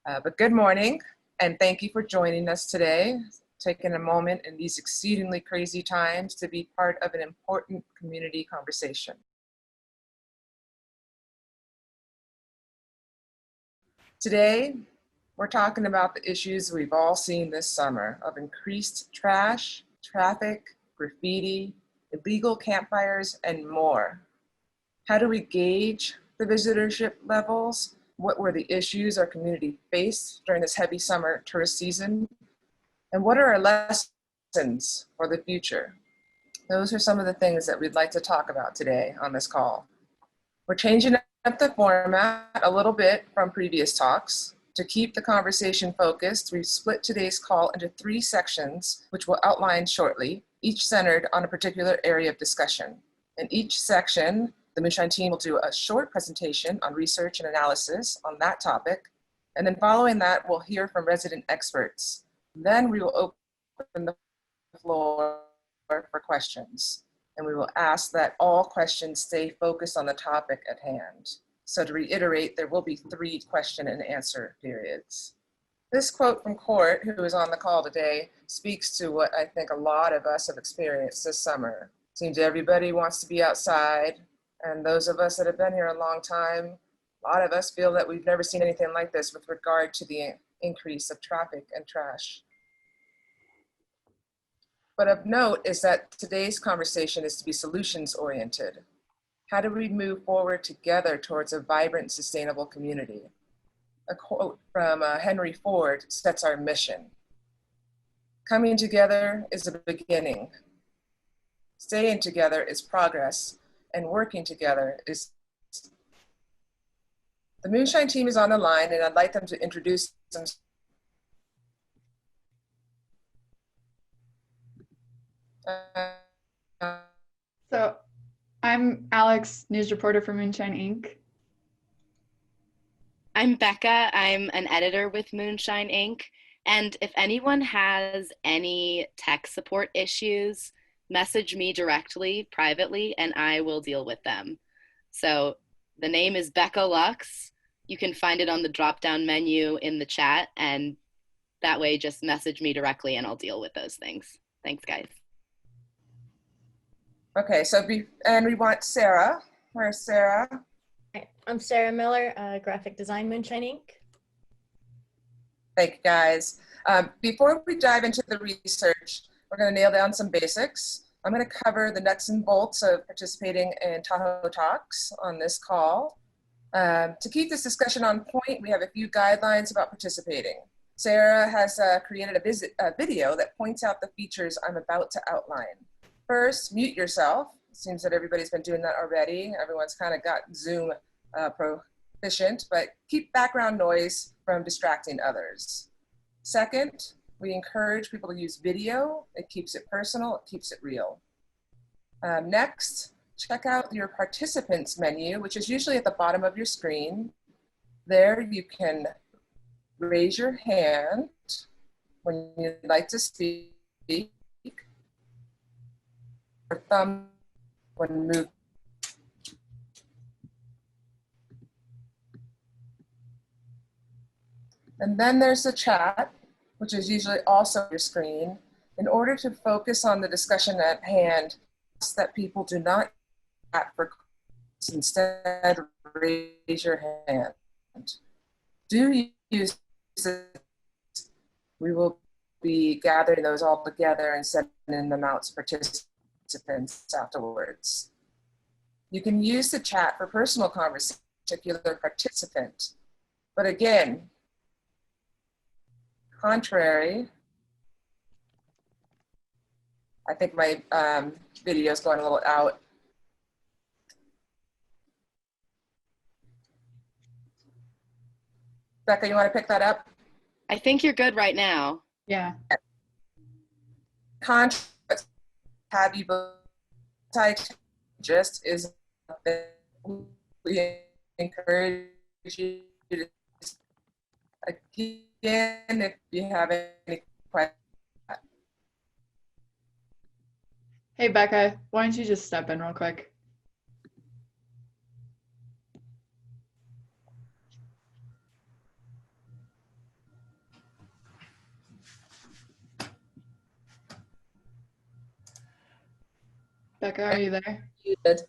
But good morning, and thank you for joining us today, taking a moment in these exceedingly crazy times to be part of an important community conversation. Today, we're talking about the issues we've all seen this summer of increased trash, traffic, graffiti, illegal campfires, and more. How do we gauge the visitorship levels? What were the issues our community faced during this heavy summer tourist season? And what are our lessons for the future? Those are some of the things that we'd like to talk about today on this call. We're changing up the format a little bit from previous talks. To keep the conversation focused, we've split today's call into 3 sections, which we'll outline shortly, each centered on a particular area of discussion. In each section, the Moonshine team will do a short presentation on research and analysis on that topic. And then following that, we'll hear from resident experts. Then we will open the floor for questions. And we will ask that all questions stay focused on the topic at hand. So to reiterate, there will be 3 question and answer periods. This quote from Court, who is on the call today, speaks to what I think a lot of us have experienced this summer. Seems everybody wants to be outside. And those of us that have been here a long time, a lot of us feel that we've never seen anything like this with regard to the increase of traffic and trash. But of note is that today's conversation is to be solutions oriented. How do we move forward together towards a vibrant, sustainable community? A quote from Henry Ford sets our mission. Coming together is a beginning. Staying together is progress. And working together is. The Moonshine team is on the line, and I'd like them to introduce themselves. So I'm Alex, news reporter for Moonshine Ink. I'm Becca. I'm an editor with Moonshine Ink. And if anyone has any tech support issues, message me directly, privately, and I will deal with them. So the name is Becca Lux. You can find it on the drop-down menu in the chat, and that way just message me directly and I'll deal with those things. Thanks, guys. Okay, and we want Sarah. Where's Sarah? Hi, I'm Sarah Miller, graphic design, Moonshine Ink. Thank you, guys. Before we dive into the research, we're going to nail down some basics. I'm going to cover the nuts and bolts of participating in Tahoe Talks on this call. To keep this discussion on point, we have a few guidelines about participating. Sarah has created a video that points out the features I'm about to outline. First, mute yourself. It seems that everybody's been doing that already. Everyone's kind of got Zoom proficient, but keep background noise from distracting others. Second, we encourage people to use video. It keeps it personal, it keeps it real. Next, check out your participants menu, which is usually at the bottom of your screen. There you can raise your hand when you'd like to speak, or thumb when moved. And then there's the chat, which is usually also on your screen. In order to focus on the discussion at hand, that people do not chat for questions, instead raise your hand. Do use it. We will be gathering those all together and sending them out to participants afterwards. You can use the chat for personal conversation with a particular participant. But again, contrary, I think my video is going a little out. Becca, you want to pick that up? I think you're good right now. Yeah. Contract have you just is we encourage you to again if you have any questions. Hey, Becca, why don't you just step in real quick? Becca, are you there? Muted.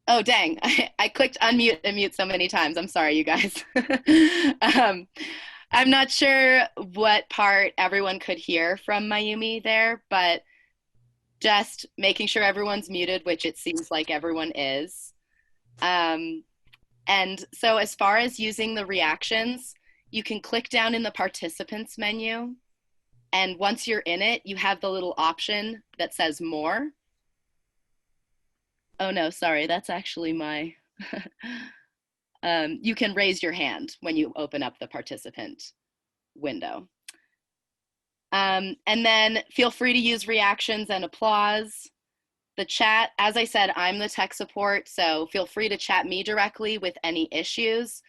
Oh, dang. I clicked unmute and mute so many times. I'm sorry, you guys. I'm not sure what part everyone could hear from Mayumi there, but just making sure everyone's muted, which it seems like everyone is. And so as far as using the reactions, you can click down in the participants menu. And once you're in it, you have the little option that says more. Oh no, sorry, that's actually my, you can raise your hand when you open up the participant window. And then feel free to use reactions and applause. The chat, as I said, I'm the tech support, so feel free to chat me directly with any issues.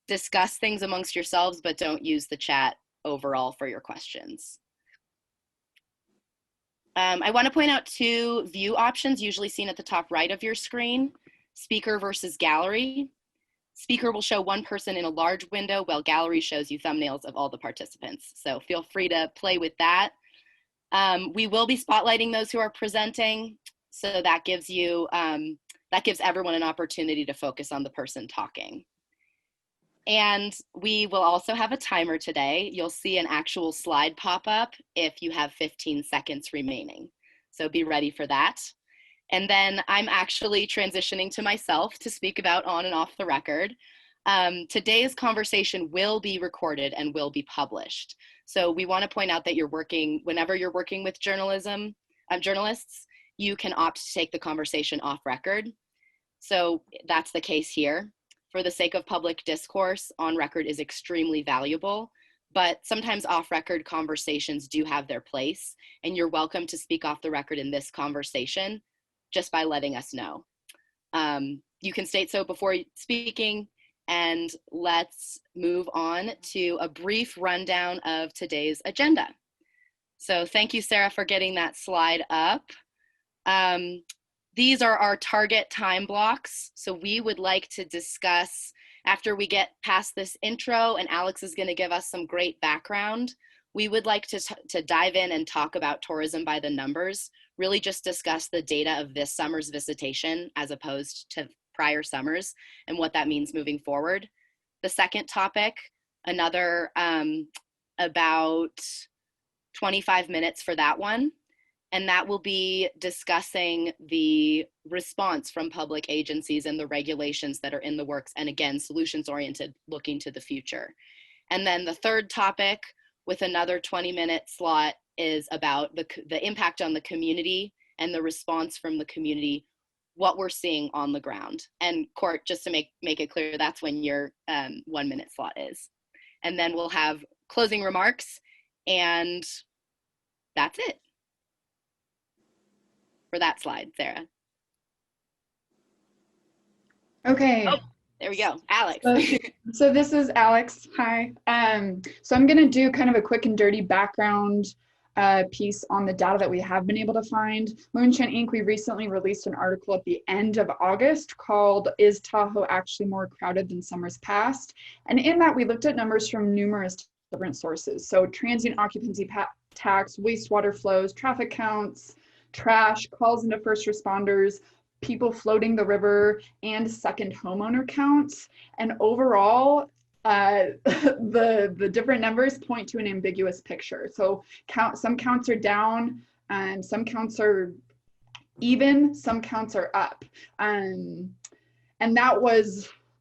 Discuss things amongst yourselves, but don't use the chat overall for your questions. I want to point out two view options usually seen at the top right of your screen, speaker versus gallery. Speaker will show one person in a large window, while gallery shows you thumbnails of all the participants. So feel free to play with that. We will be spotlighting those who are presenting, so that gives you, that gives everyone an opportunity to focus on the person talking. And we will also have a timer today. You'll see an actual slide pop up if you have 15 seconds remaining. So be ready for that. And then I'm actually transitioning to myself to speak about on and off the record. Today's conversation will be recorded and will be published. So we want to point out that whenever you're working with journalists, you can opt to take the conversation off record. So that's the case here. For the sake of public discourse, on record is extremely valuable, but sometimes off-record conversations do have their place, and you're welcome to speak off the record in this conversation just by letting us know. You can state so before speaking, and let's move on to a brief rundown of today's agenda. So thank you, Sarah, for getting that slide up. These are our target time blocks. So we would like to discuss, after we get past this intro and Alex is going to give us some great background, we would like to dive in and talk about tourism by the numbers, really just discuss the data of this summer's visitation as opposed to prior summers and what that means moving forward. The second topic, another about 25 minutes for that one. And that will be discussing the response from public agencies and the regulations that are in the works. And again, solutions-oriented, looking to the future. And then the third topic with another 20-minute slot is about the impact on the community and the response from the community, what we're seeing on the ground. And Court, just to make it clear, that's when your 1-minute slot is. And then we'll have closing remarks, and that's it. For that slide, Sarah. Okay. Oh, there we go, Alex. So this is Alex. Hi. So I'm going to do kind of a quick and dirty background piece on the data that we have been able to find. Moonshine Ink, we recently released an article at the end of August called "Is Tahoe Actually More Crowded Than Summers Past?" And in that, we looked at numbers from numerous different sources. So transient occupancy tax, wastewater flows, traffic counts, trash, calls into first responders, people floating the river, and second homeowner counts. And overall, the different numbers point to an ambiguous picture. So some counts are down, and some counts are even, some counts are up. And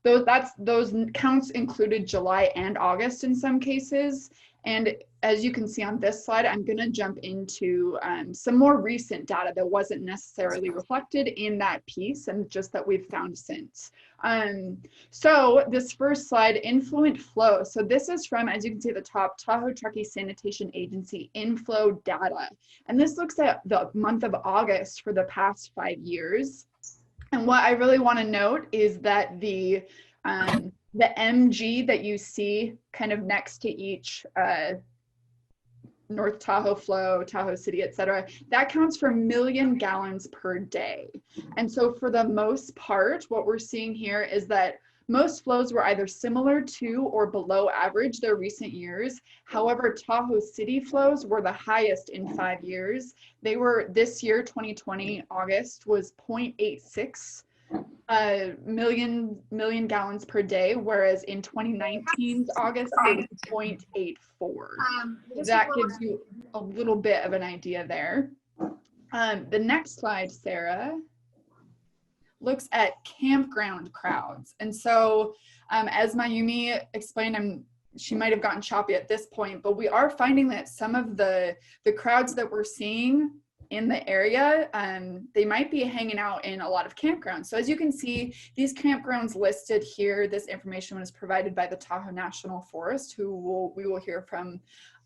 those counts included July and August in some cases. And as you can see on this slide, I'm going to jump into some more recent data that wasn't necessarily reflected in that piece, and just that we've found since. So this first slide, influent flow. So this is from, as you can see at the top, Tahoe Truckee Sanitation Agency Inflow Data. And this looks at the month of August for the past 5 years. And what I really want to note is that the MG that you see kind of next to each North Tahoe flow, Tahoe City, etc., that counts for 1 million gallons per day. And so for the most part, what we're seeing here is that Most flows were either similar to or below average their recent years. However, Tahoe City flows were the highest in 5 years. They were this year, 2020, August was 0.86 million gallons per day, whereas in 2019's August it was 0.84. That gives you a little bit of an idea there. The next slide, Sarah, looks at campground crowds. And so as Mayumi explained, she might have gotten choppy at this point, but we are finding that some of the crowds that we're seeing in the area, they might be hanging out in a lot of campgrounds. So as you can see, these campgrounds listed here, this information was provided by the Tahoe National Forest, who we will hear from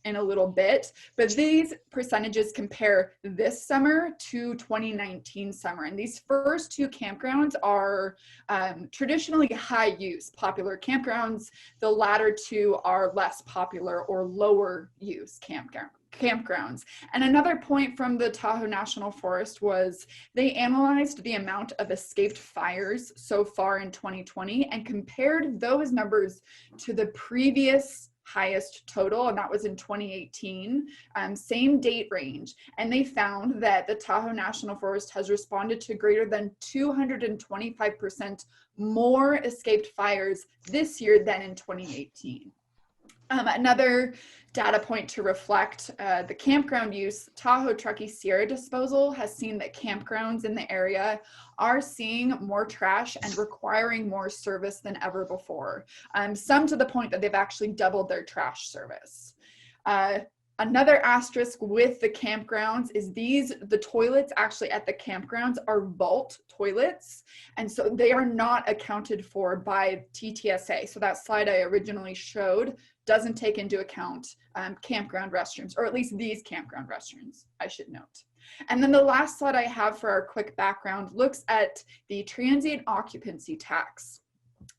in a little bit, but these percentages compare this summer to 2019 summer. And these first two campgrounds are traditionally high use, popular campgrounds. The latter two are less popular or lower use campgrounds. And another point from the Tahoe National Forest was they analyzed the amount of escaped fires so far in 2020 and compared those numbers to the previous highest total, and that was in 2018, same date range. And they found that the Tahoe National Forest has responded to greater than 225% more escaped fires this year than in 2018. Another data point to reflect the campground use, Tahoe Truckee Sierra Disposal has seen that campgrounds in the area are seeing more trash and requiring more service than ever before. Some to the point that they've actually doubled their trash service. Another asterisk with the campgrounds is the toilets actually at the campgrounds are vault toilets. And so they are not accounted for by TTSA. So that slide I originally showed doesn't take into account campground restrooms, or at least these campground restrooms, I should note. And then the last slide I have for our quick background looks at the transient occupancy tax.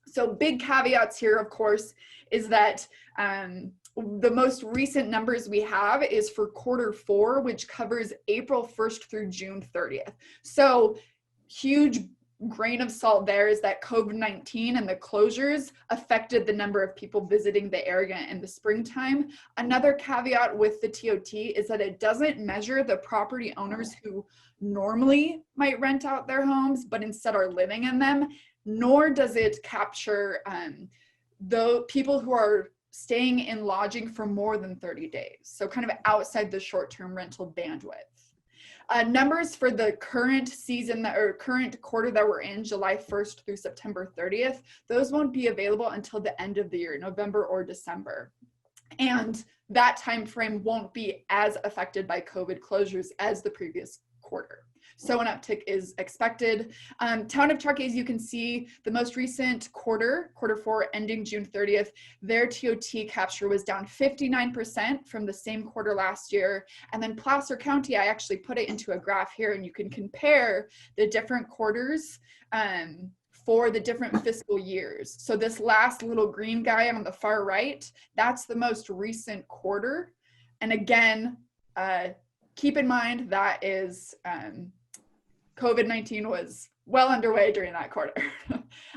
So big caveats here, of course, is that the most recent numbers we have is for Q4, which covers April 1st through June 30th. So huge grain of salt there is that COVID-19 and the closures affected the number of people visiting the area in the springtime. Another caveat with the TOT is that it doesn't measure the property owners who normally might rent out their homes, but instead are living in them, nor does it capture the people who are staying in lodging for more than 30 days. So kind of outside the short-term rental bandwidth. Numbers for the current season or current quarter that we're in, July 1st through September 30th, those won't be available until the end of the year, November or December. And that time frame won't be as affected by COVID closures as the previous quarter. So an uptick is expected. Town of Truckee, as you can see, the most recent Q4 ending June 30th, their TOT capture was down 59% from the same quarter last year. And then Placer County, I actually put it into a graph here, and you can compare the different quarters for the different fiscal years. So this last little green guy on the far right, that's the most recent quarter. And again, keep in mind that is COVID-19 was well underway during that quarter.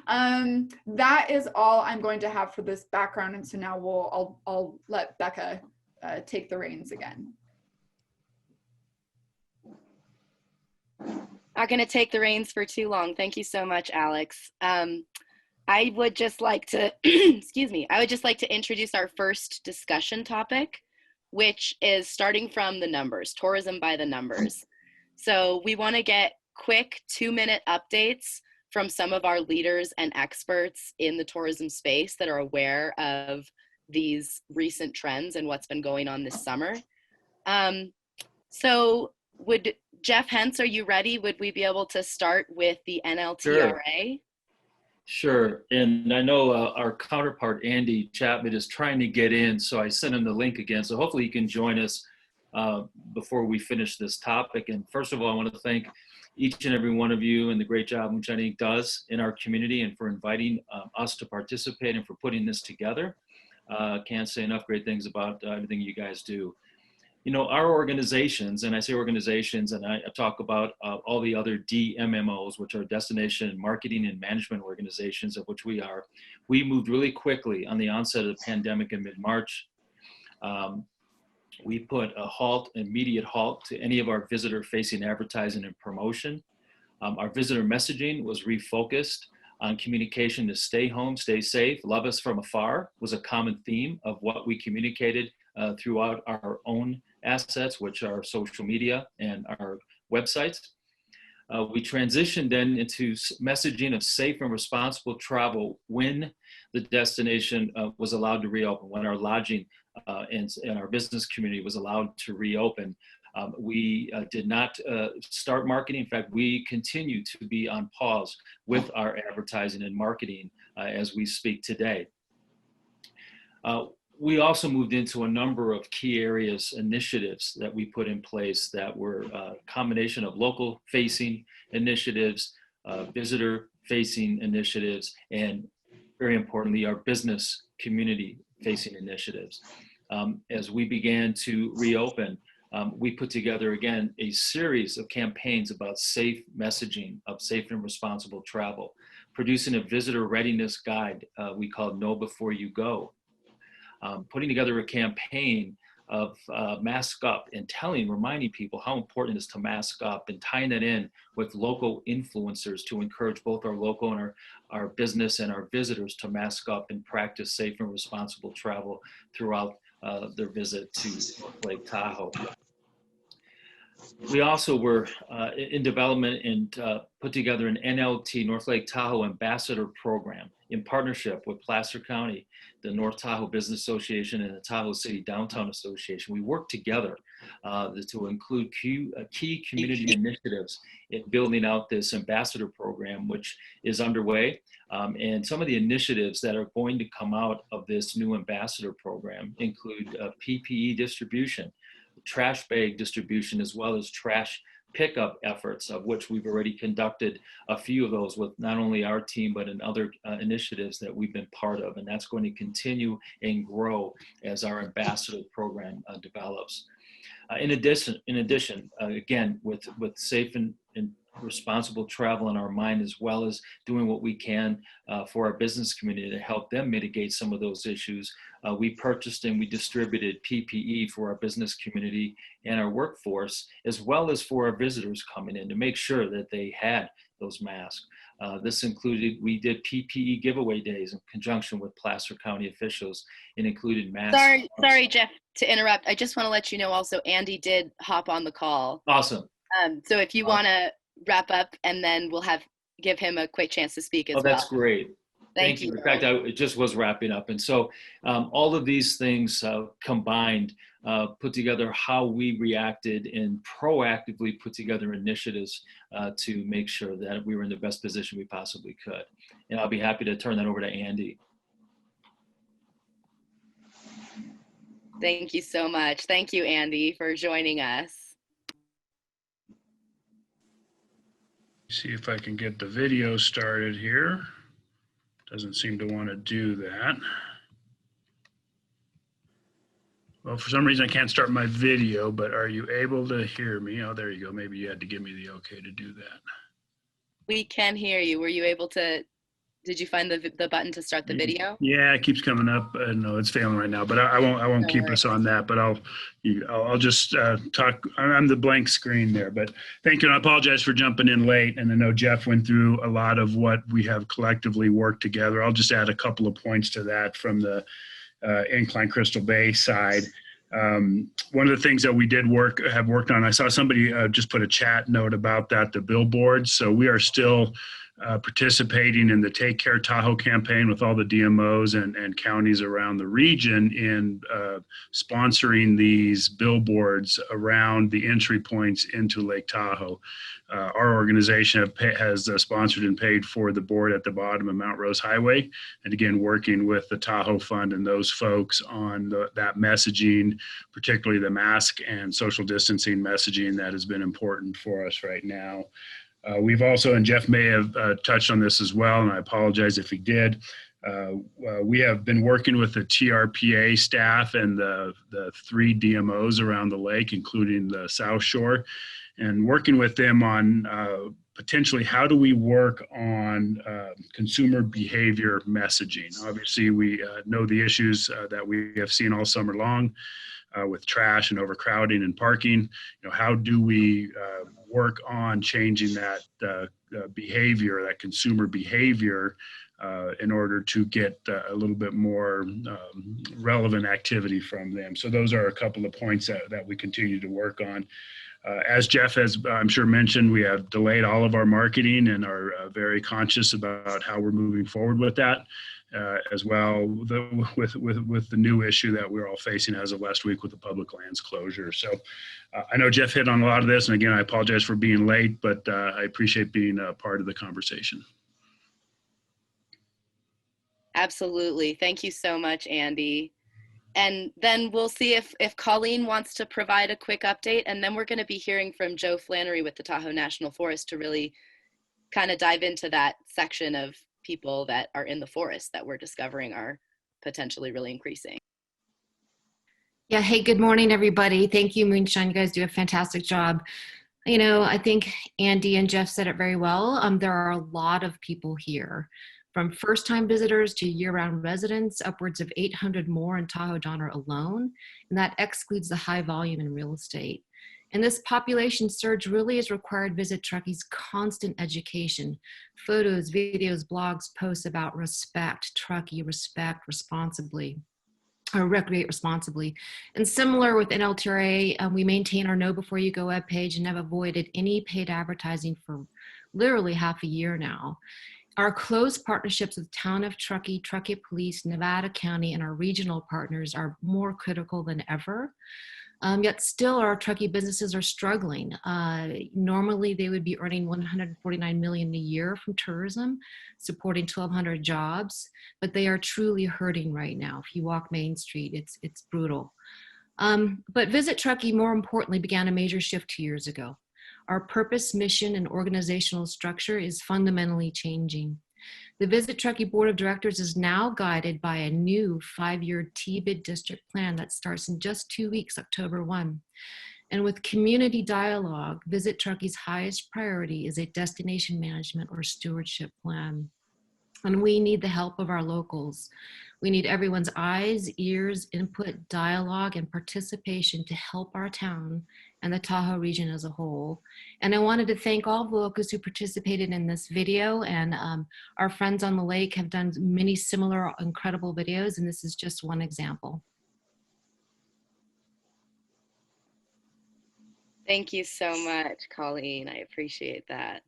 That is all I'm going to have for this background. And so now I'll let Becca take the reins again. Not going to take the reins for too long. Thank you so much, Alex. I would just like to, excuse me, I would just like to introduce our first discussion topic, which is starting from the numbers, tourism by the numbers. So we want to get quick 2-minute updates from some of our leaders and experts in the tourism space that are aware of these recent trends and what's been going on this summer. So would Jeff Hentz, are you ready? Would we be able to start with the NLTRA? Sure. And I know our counterpart, Andy Chapman, is trying to get in, so I sent him the link again. So hopefully he can join us before we finish this topic. And first of all, I want to thank each and every one of you and the great job Moonshine Ink does in our community, and for inviting us to participate and for putting this together. Can't say enough great things about everything you guys do. Our organizations, and I say organizations, and I talk about all the other DMMOs, which are destination marketing and management organizations, of which we are. We moved really quickly on the onset of the pandemic in mid-March. We put immediate halt to any of our visitor-facing advertising and promotion. Our visitor messaging was refocused on communication to stay home, stay safe, love us from afar was a common theme of what we communicated throughout our own assets, which are social media and our websites. We transitioned then into messaging of safe and responsible travel when the destination was allowed to reopen, when our lodging and our business community was allowed to reopen. We did not start marketing. In fact, we continue to be on pause with our advertising and marketing as we speak today. We also moved into a number of key areas, initiatives that we put in place that were a combination of local facing initiatives, visitor facing initiatives, and very importantly, our business community facing initiatives. As we began to reopen, we put together again a series of campaigns about safe messaging of safe and responsible travel, producing a visitor readiness guide we called Know Before You Go. Putting together a campaign of mask up and reminding people how important it is to mask up, and tying that in with local influencers to encourage both our local and our business and our visitors to mask up and practice safe and responsible travel throughout their visit to Lake Tahoe. We also were in development and put together an NLT, North Lake Tahoe Ambassador Program, in partnership with Placer County, the North Tahoe Business Association, and the Tahoe City Downtown Association. We worked together to include key community initiatives in building out this ambassador program, which is underway. And some of the initiatives that are going to come out of this new ambassador program include PPE distribution, trash bag distribution, as well as trash pickup efforts, of which we've already conducted a few of those with not only our team, but in other initiatives that we've been part of. And that's going to continue and grow as our ambassador program develops. In addition, again, with safe and responsible travel in our mind, as well as doing what we can for our business community to help them mitigate some of those issues, we purchased and we distributed PPE for our business community and our workforce, as well as for our visitors coming in, to make sure that they had those masks. This included, we did PPE giveaway days in conjunction with Placer County officials, and included masks. Sorry, Jeff, to interrupt. I just want to let you know also, Andy did hop on the call. Awesome. So if you want to wrap up, and then we'll give him a quick chance to speak as well. Oh, that's great. Thank you. In fact, it just was wrapping up. And so all of these things combined put together how we reacted and proactively put together initiatives to make sure that we were in the best position we possibly could. And I'll be happy to turn that over to Andy. Thank you so much. Thank you, Andy, for joining us. See if I can get the video started here. Doesn't seem to want to do that. Well, for some reason I can't start my video, but are you able to hear me? Oh, there you go. Maybe you had to give me the okay to do that. We can hear you. Were you able to, did you find the button to start the video? Yeah, it keeps coming up. No, it's failing right now, but I won't keep us on that, but I'll just talk. I'm the blank screen there, but thank you. And I apologize for jumping in late. And I know Jeff went through a lot of what we have collectively worked together. I'll just add a couple of points to that from the Incline Crystal Bay side. One of the things that we have worked on, I saw somebody just put a chat note about that, the billboards. So we are still participating in the Take Care Tahoe campaign with all the DMOs and counties around the region in sponsoring these billboards around the entry points into Lake Tahoe. Our organization has sponsored and paid for the board at the bottom of Mount Rose Highway. And again, working with the Tahoe Fund and those folks on that messaging, particularly the mask and social distancing messaging that has been important for us right now. We've also, and Jeff may have touched on this as well, and I apologize if he did, we have been working with the TRPA staff and the 3 DMOs around the lake, including the South Shore, and working with them on potentially how do we work on consumer behavior messaging. Obviously, we know the issues that we have seen all summer long with trash and overcrowding and parking. How do we work on changing that behavior, that consumer behavior, in order to get a little bit more relevant activity from them. So those are a couple of points that we continue to work on. As Jeff has, I'm sure, mentioned, we have delayed all of our marketing and are very conscious about how we're moving forward with that, as well with the new issue that we're all facing as of last week with the public lands closure. So I know Jeff hit on a lot of this, and again, I apologize for being late, but I appreciate being a part of the conversation. Absolutely. Thank you so much, Andy. And then we'll see if Colleen wants to provide a quick update, and then we're going to be hearing from Joe Flannery with the Tahoe National Forest to really kind of dive into that section of people that are in the forest that we're discovering are potentially really increasing. Yeah, hey, good morning, everybody. Thank you, Moonshine. You guys do a fantastic job. I think Andy and Jeff said it very well. There are a lot of people here, from first-time visitors to year-round residents, upwards of 800 more in Tahoe Donner alone, and that excludes the high volume in real estate. And this population surge really has required Visit Truckee's constant education, photos, videos, blogs, posts about respect, Truckee, respect responsibly, or recreate responsibly. And similar with NLTRA, we maintain our Know Before You Go webpage and have avoided any paid advertising for literally half a year now. Our close partnerships with Town of Truckee, Truckee Police, Nevada County, and our regional partners are more critical than ever. Yet still our Truckee businesses are struggling. Normally they would be earning $149 million a year from tourism, supporting 1,200 jobs, but they are truly hurting right now. If you walk Main Street, it's brutal. But Visit Truckee, more importantly, began a major shift 2 years ago. Our purpose, mission, and organizational structure is fundamentally changing. The Visit Truckee Board of Directors is now guided by a new 5-year TBID district plan that starts in just 2 weeks, October 1. And with community dialogue, Visit Truckee's highest priority is a destination management or stewardship plan. And we need the help of our locals. We need everyone's eyes, ears, input, dialogue, and participation to help our town and the Tahoe region as a whole. And I wanted to thank all the locals who participated in this video, and our friends on the lake have done many similar incredible videos, and this is just one example. Thank you so much, Colleen. I appreciate that.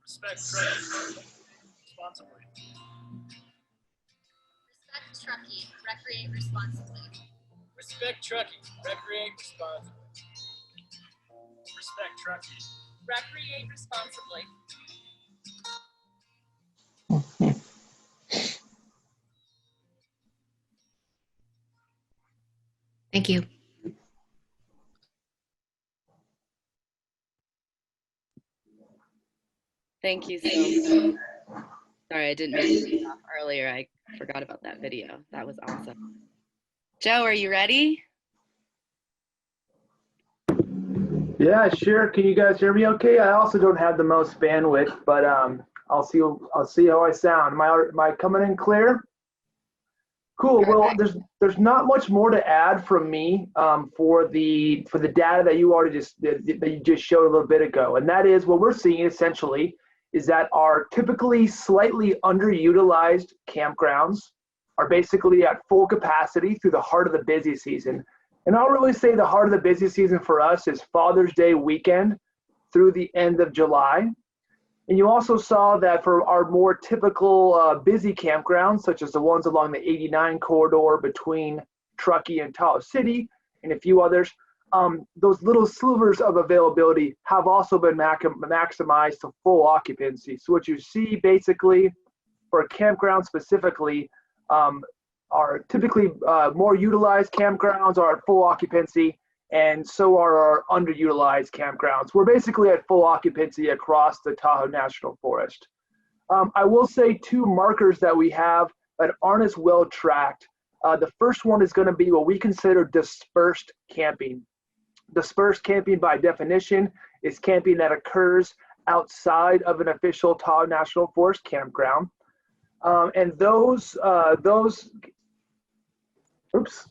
Respect Truckee responsibly. Respect Truckee, recreate responsibly. Respect Truckee, recreate responsibly. Respect Truckee, Recreate responsibly. Thank you. Thank you so much. Sorry, I didn't mean to stop earlier. I forgot about that video. That was awesome. Joe, are you ready? Yeah, sure. Can you guys hear me okay? I also don't have the most bandwidth, but I'll see how I sound. Am I coming in clear? Cool. Well, there's not much more to add from me for the data that you already just showed a little bit ago, and that is what we're seeing essentially is that our typically slightly underutilized campgrounds are basically at full capacity through the heart of the busy season. And I'll really say the heart of the busy season for us is Father's Day weekend through the end of July. And you also saw that for our more typical busy campgrounds, such as the ones along the 89 corridor between Truckee and Tahoe City, and a few others, those little slivers of availability have also been maximized to full occupancy. So what you see basically for campgrounds specifically are typically more utilized campgrounds are at full occupancy, and so are our underutilized campgrounds. We're basically at full occupancy across the Tahoe National Forest. I will say 2 markers that we have that aren't as well tracked. The first one is going to be what we consider dispersed camping. Dispersed camping by definition is camping that occurs outside of an official Tahoe National Forest campground. And those, oops,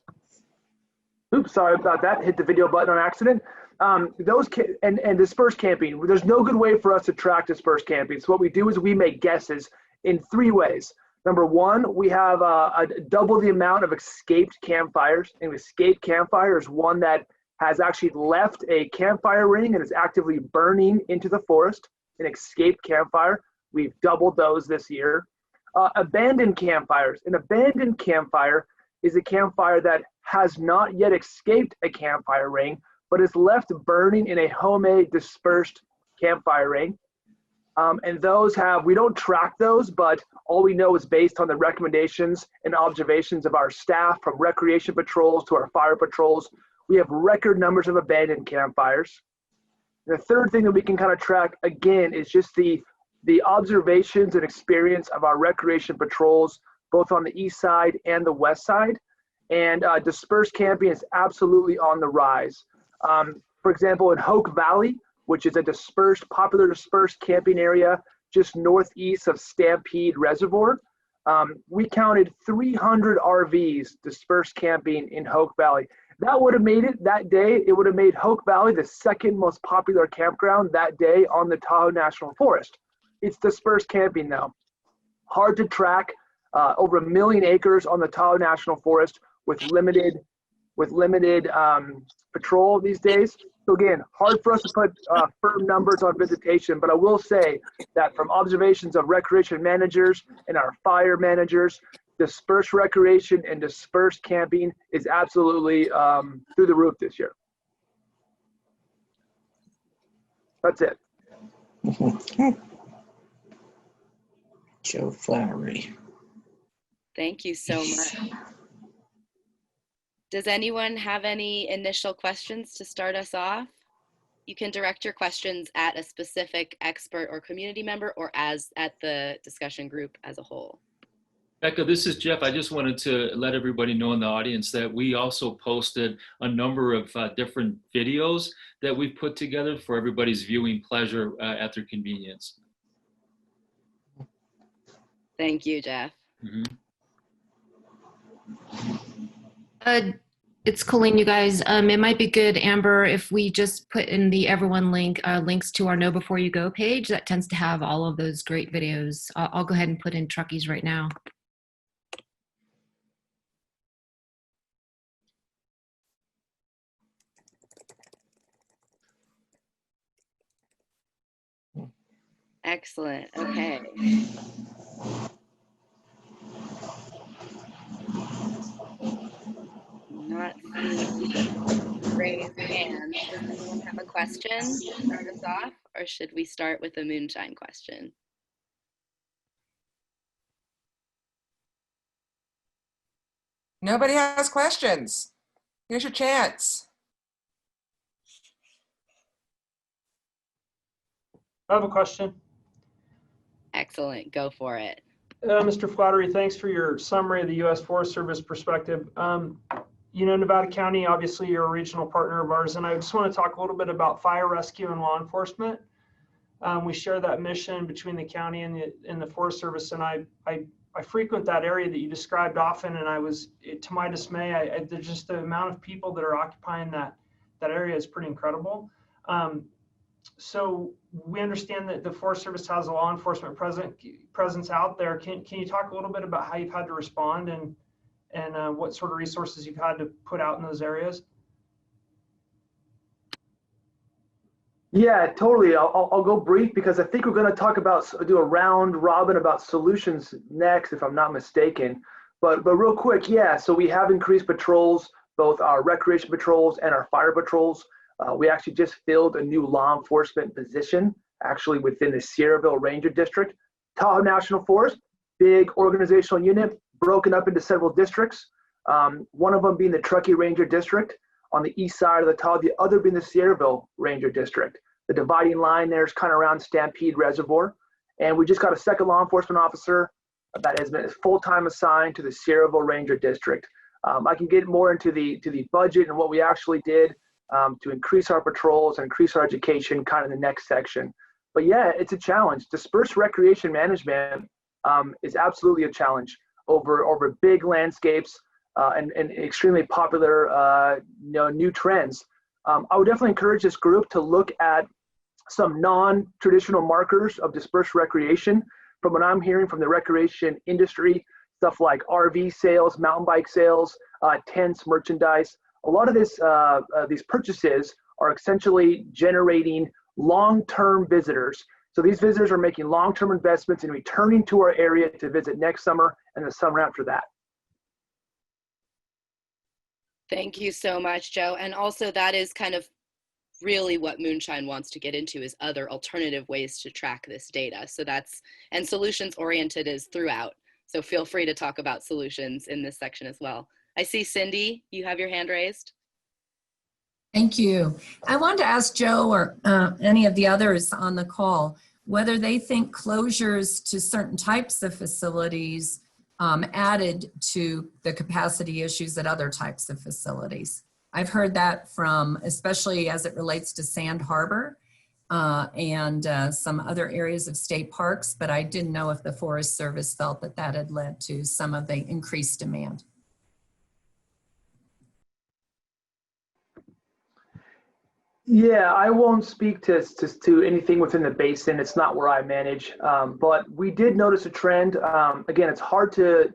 sorry about that, hit the video button on accident. And dispersed camping, there's no good way for us to track dispersed camping. So what we do is we make guesses in 3 ways. Number 1, we have double the amount of escaped campfires. An escaped campfire is one that has actually left a campfire ring and is actively burning into the forest. An escaped campfire, we've doubled those this year. Abandoned campfires. An abandoned campfire is a campfire that has not yet escaped a campfire ring, but is left burning in a homemade dispersed campfire ring. And those we don't track those, but all we know is based on the recommendations and observations of our staff, from recreation patrols to our fire patrols. We have record numbers of abandoned campfires. And the third thing that we can kind of track, again, is just the observations and experience of our recreation patrols, both on the east side and the west side. And dispersed camping is absolutely on the rise. For example, in Hoke Valley, which is a popular dispersed camping area just northeast of Stampede Reservoir, we counted 300 RVs dispersed camping in Hoke Valley. That would have made it that day. It would have made Hoke Valley the 2nd most popular campground that day on the Tahoe National Forest. It's dispersed camping though. Hard to track. Over 1 million acres on the Tahoe National Forest with limited patrol these days. So again, hard for us to put firm numbers on visitation, but I will say that from observations of recreation managers and our fire managers, dispersed recreation and dispersed camping is absolutely through the roof this year. That's it. Okay. Joe Flattery. Thank you so much. Does anyone have any initial questions to start us off? You can direct your questions at a specific expert or community member, or at the discussion group as a whole. Becca, this is Jeff. I just wanted to let everybody know in the audience that we also posted a number of different videos that we've put together for everybody's viewing pleasure at their convenience. Thank you, Jeff. Mm-hmm. It's Colleen, you guys. It might be good, Amber, if we just put in the everyone link links to our Know Before You Go page. That tends to have all of those great videos. I'll go ahead and put in Truckee's right now. Excellent. Okay. Not seeing raised hands. Does anyone have a question to start us off, or should we start with a moonshine question? Nobody has questions. Here's your chance. I have a question. Excellent. Go for it. Mr. Flattery, thanks for your summary of the U.S. Forest Service perspective. You know, Nevada County, obviously you're a regional partner of ours, and I just want to talk a little bit about fire rescue and law enforcement. We share that mission between the county and the Forest Service, and I frequent that area that you described often, and I was, to my dismay, there's just the amount of people that are occupying that area is pretty incredible. So we understand that the Forest Service has a law enforcement presence out there. Can you talk a little bit about how you've had to respond and what sort of resources you've had to put out in those areas? Yeah, totally. I'll go brief because I think we're going to do a round robin about solutions next, if I'm not mistaken. But real quick, yeah. So we have increased patrols, both our recreation patrols and our fire patrols. We actually just filled a new law enforcement position, actually within the Sierraville Ranger District. Tahoe National Forest, big organizational unit, broken up into several districts. One of them being the Truckee Ranger District on the east side of the Tahoe, the other being the Sierraville Ranger District. The dividing line there is kind of around Stampede Reservoir. And we just got a second law enforcement officer that has been full-time assigned to the Sierraville Ranger District. I can get more into the budget and what we actually did to increase our patrols and increase our education kind of in the next section. But yeah, it's a challenge. Dispersed recreation management is absolutely a challenge over big landscapes and extremely popular new trends. I would definitely encourage this group to look at some non-traditional markers of dispersed recreation. From what I'm hearing from the recreation industry, stuff like RV sales, mountain bike sales, tents, merchandise. A lot of these purchases are essentially generating long-term visitors. So these visitors are making long-term investments and returning to our area to visit next summer and the summer after that. Thank you so much, Joe. And also that is kind of really what Moonshine wants to get into, is other alternative ways to track this data. So and solutions oriented is throughout. So feel free to talk about solutions in this section as well. I see Cindy, you have your hand raised. Thank you. I wanted to ask Joe or any of the others on the call whether they think closures to certain types of facilities added to the capacity issues at other types of facilities. I've heard that from, especially as it relates to Sand Harbor and some other areas of state parks, but I didn't know if the Forest Service felt that that had led to some of the increased demand. Yeah, I won't speak to anything within the basin. It's not where I manage, but we did notice a trend. Again, it's hard to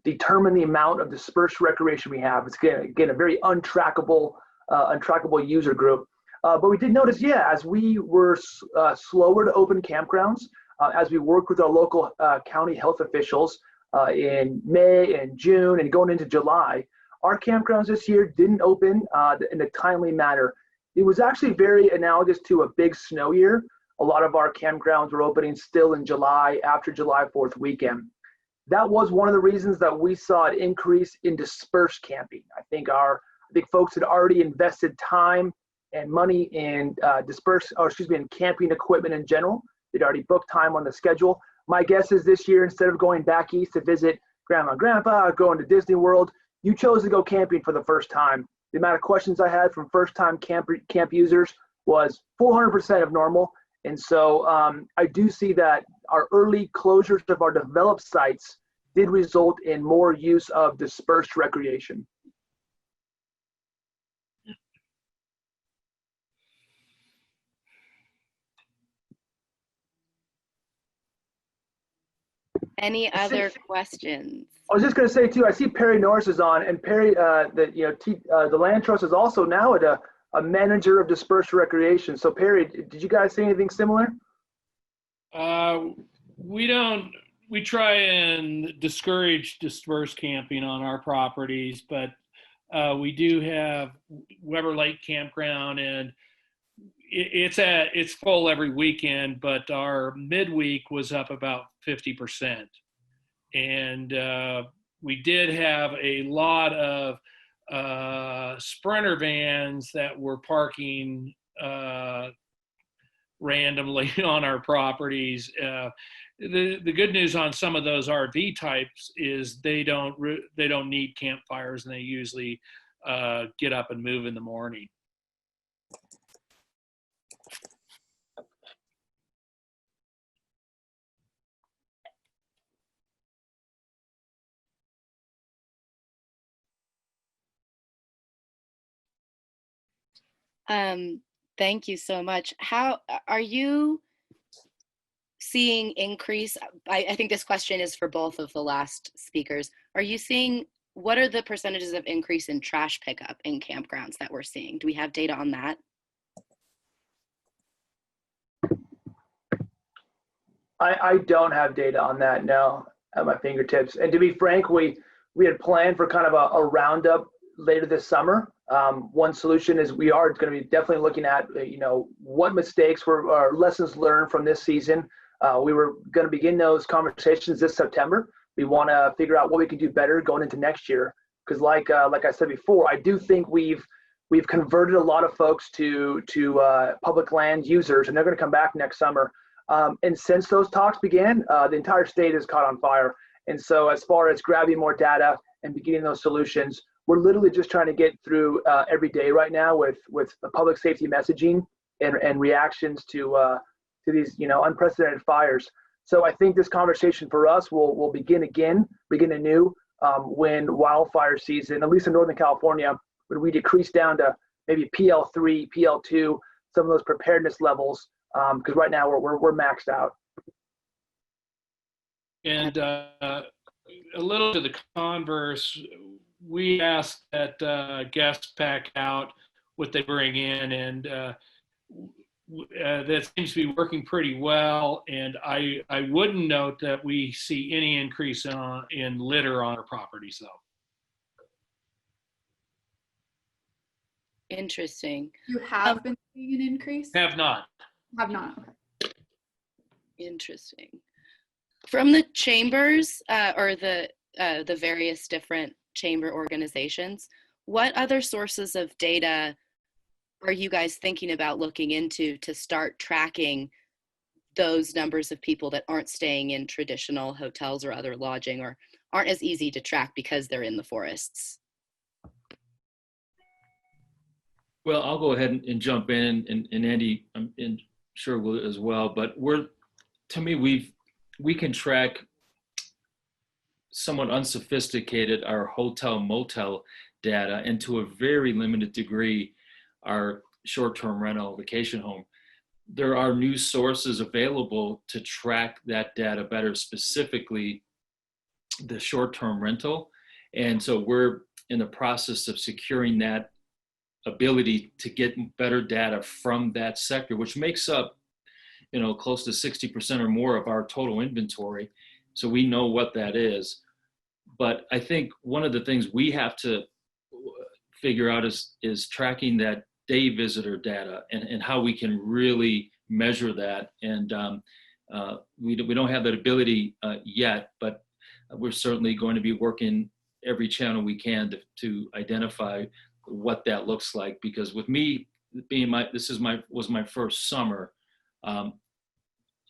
determine the amount of dispersed recreation we have. It's again a very untrackable user group. But we did notice, yeah, as we were slower to open campgrounds, as we worked with our local county health officials in May and June and going into July, our campgrounds this year didn't open in a timely manner. It was actually very analogous to a big snow year. A lot of our campgrounds were opening still in July, after July 4th weekend. That was one of the reasons that we saw an increase in dispersed camping. I think folks had already invested time and money in in camping equipment in general. They'd already booked time on the schedule. My guess is this year, instead of going back east to visit grandma and grandpa, going to Disney World, you chose to go camping for the first time. The amount of questions I had from first-time camp users was 400% of normal. And so I do see that our early closures of our developed sites did result in more use of dispersed recreation. Any other questions? I was just going to say too, I see Perry Norris is on, and Perry, the Land Trust is also now a manager of dispersed recreation. So Perry, did you guys see anything similar? We try and discourage dispersed camping on our properties, but we do have Weber Lake Campground, and it's full every weekend, but our midweek was up about 50%. And we did have a lot of Sprinter vans that were parking randomly on our properties. The good news on some of those RV types is they don't need campfires, and they usually get up and move in the morning. Thank you so much. How are you seeing increase? I think this question is for both of the last speakers. Are you seeing, what are the percentages of increase in trash pickup in campgrounds that we're seeing? Do we have data on that? I don't have data on that now at my fingertips. And to be frank, we had planned for kind of a roundup later this summer. One solution is we are going to be definitely looking at, what mistakes or lessons learned from this season. We were going to begin those conversations this September. We want to figure out what we can do better going into next year. Because like I said before, I do think we've converted a lot of folks to public land users, and they're going to come back next summer. And since those talks began, the entire state is caught on fire. And so as far as grabbing more data and beginning those solutions, we're literally just trying to get through every day right now with the public safety messaging and reactions to these unprecedented fires. So I think this conversation for us will begin anew when wildfire season, at least in Northern California, when we decrease down to maybe PL3, PL2, some of those preparedness levels, because right now we're maxed out. And a little to the converse, we ask that guests pack out what they bring in, and that seems to be working pretty well. And I wouldn't note that we see any increase in litter on our properties, though. Interesting. You have been seeing an increase? Have not. Have not. Okay. Interesting. From the chambers or the various different chamber organizations, what other sources of data are you guys thinking about looking into to start tracking those numbers of people that aren't staying in traditional hotels or other lodging, or aren't as easy to track because they're in the forests? Well, I'll go ahead and jump in, and Andy, I'm sure will as well. But we can track somewhat unsophisticated our hotel motel data, and to a very limited degree our short-term rental vacation home. There are new sources available to track that data better, specifically the short-term rental. And so we're in the process of securing that ability to get better data from that sector, which makes up, close to 60% or more of our total inventory. So we know what that is. But I think one of the things we have to figure out is tracking that day visitor data and how we can really measure that. And we don't have that ability yet, but we're certainly going to be working every channel we can to identify what that looks like. Because with me was my first summer,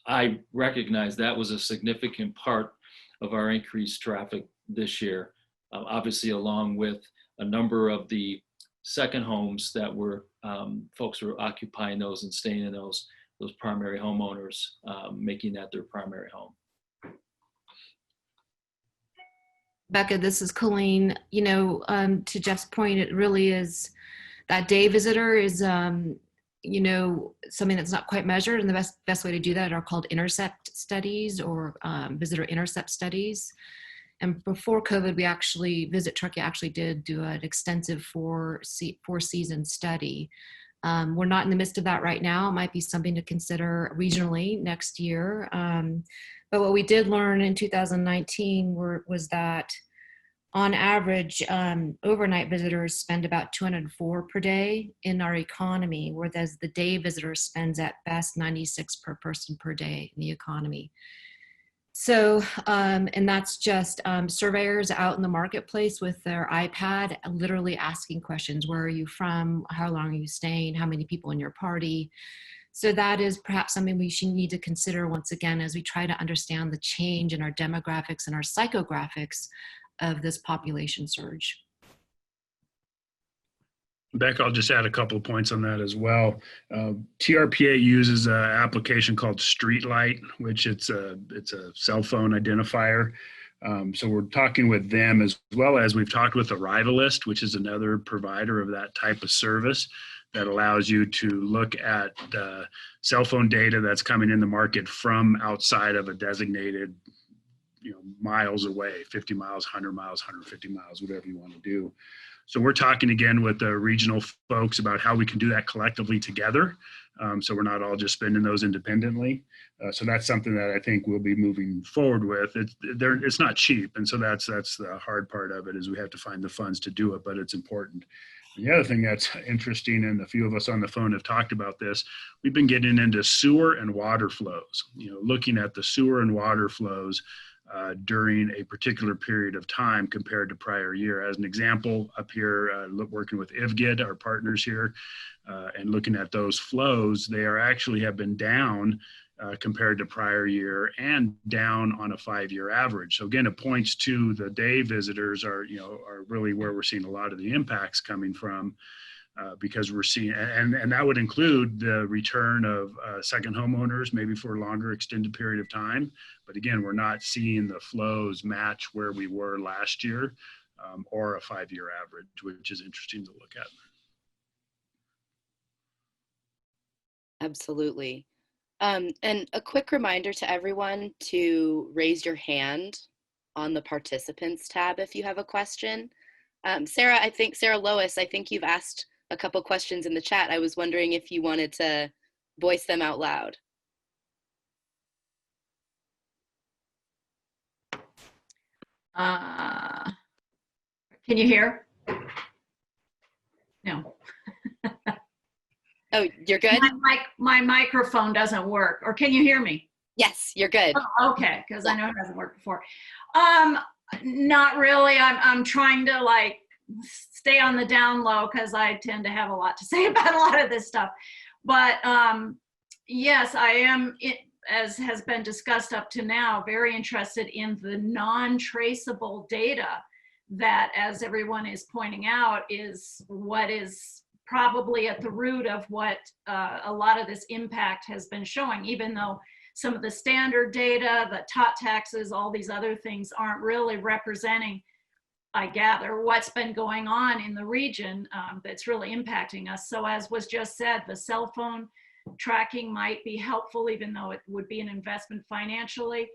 I recognize that was a significant part of our increased traffic this year, obviously along with a number of the second homes that were folks were occupying those and staying in those primary homeowners, making that their primary home. Becca, this is Colleen. To Jeff's point, it really is that day visitor is, something that's not quite measured. And the best way to do that are called intercept studies or visitor intercept studies. And before COVID, Visit Truckee actually did do an extensive four-season study. We're not in the midst of that right now. It might be something to consider regionally next year. But what we did learn in 2019 was that on average, overnight visitors spend about 204 per day in our economy, whereas the day visitor spends at best 96 per person per day in the economy. So, and that's just surveyors out in the marketplace with their iPad, literally asking questions. Where are you from? How long are you staying? How many people in your party? So that is perhaps something we should need to consider once again as we try to understand the change in our demographics and our psychographics of this population surge. Becca, I'll just add a couple of points on that as well. TRPA uses an application called Streetlight, which it's a cell phone identifier. So we're talking with them, as well as we've talked with Arrivalist, which is another provider of that type of service that allows you to look at cell phone data that's coming in the market from outside of a designated miles away, 50 miles, 100 miles, 150 miles, whatever you want to do. So we're talking again with the regional folks about how we can do that collectively together. So we're not all just spending those independently. So that's something that I think we'll be moving forward with. It's not cheap. And so that's the hard part of it, is we have to find the funds to do it, but it's important. And the other thing that's interesting, and a few of us on the phone have talked about this, we've been getting into sewer and water flows, looking at the sewer and water flows during a particular period of time compared to prior year. As an example, up here, working with IVGID, our partners here, and looking at those flows, they have been down compared to prior year and down on a 5-year average. So again, it points to the day visitors are really where we're seeing a lot of the impacts coming from, because we're seeing, and that would include the return of second homeowners, maybe for a longer extended period of time. But again, we're not seeing the flows match where we were last year, or a 5-year average, which is interesting to look at. Absolutely. And a quick reminder to everyone to raise your hand on the participants tab if you have a question. Sarah Lois, I think you've asked a couple questions in the chat. I was wondering if you wanted to voice them out loud. Can you hear? No. Oh, you're good? My microphone doesn't work. Or can you hear me? Yes, you're good. Oh, okay, because I know it hasn't worked before. Not really. I'm trying to stay on the down low because I tend to have a lot to say about a lot of this stuff. But yes, I am, as has been discussed up to now, very interested in the non-traceable data that, as everyone is pointing out, is what is probably at the root of what a lot of this impact has been showing, even though some of the standard data, the tot taxes, all these other things aren't really representing, I gather, what's been going on in the region that's really impacting us. So as was just said, the cell phone tracking might be helpful, even though it would be an investment financially.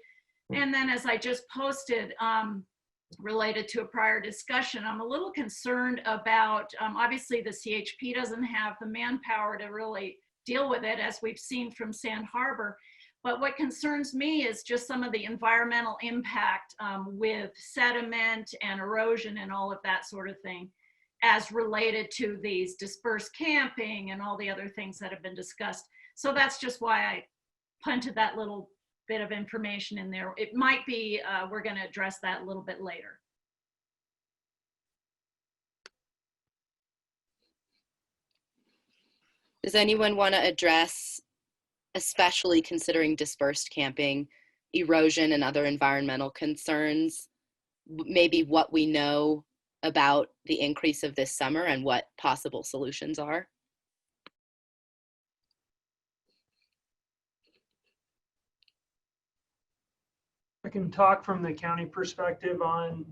And then, as I just posted, related to a prior discussion, I'm a little concerned about, obviously the CHP doesn't have the manpower to really deal with it, as we've seen from Sand Harbor. But what concerns me is just some of the environmental impact with sediment and erosion and all of that sort of thing, as related to these dispersed camping and all the other things that have been discussed. So that's just why I punted that little bit of information in there. It might be, we're going to address that a little bit later. Does anyone want to address, especially considering dispersed camping, erosion and other environmental concerns, maybe what we know about the increase of this summer and what possible solutions are? I can talk from the county perspective on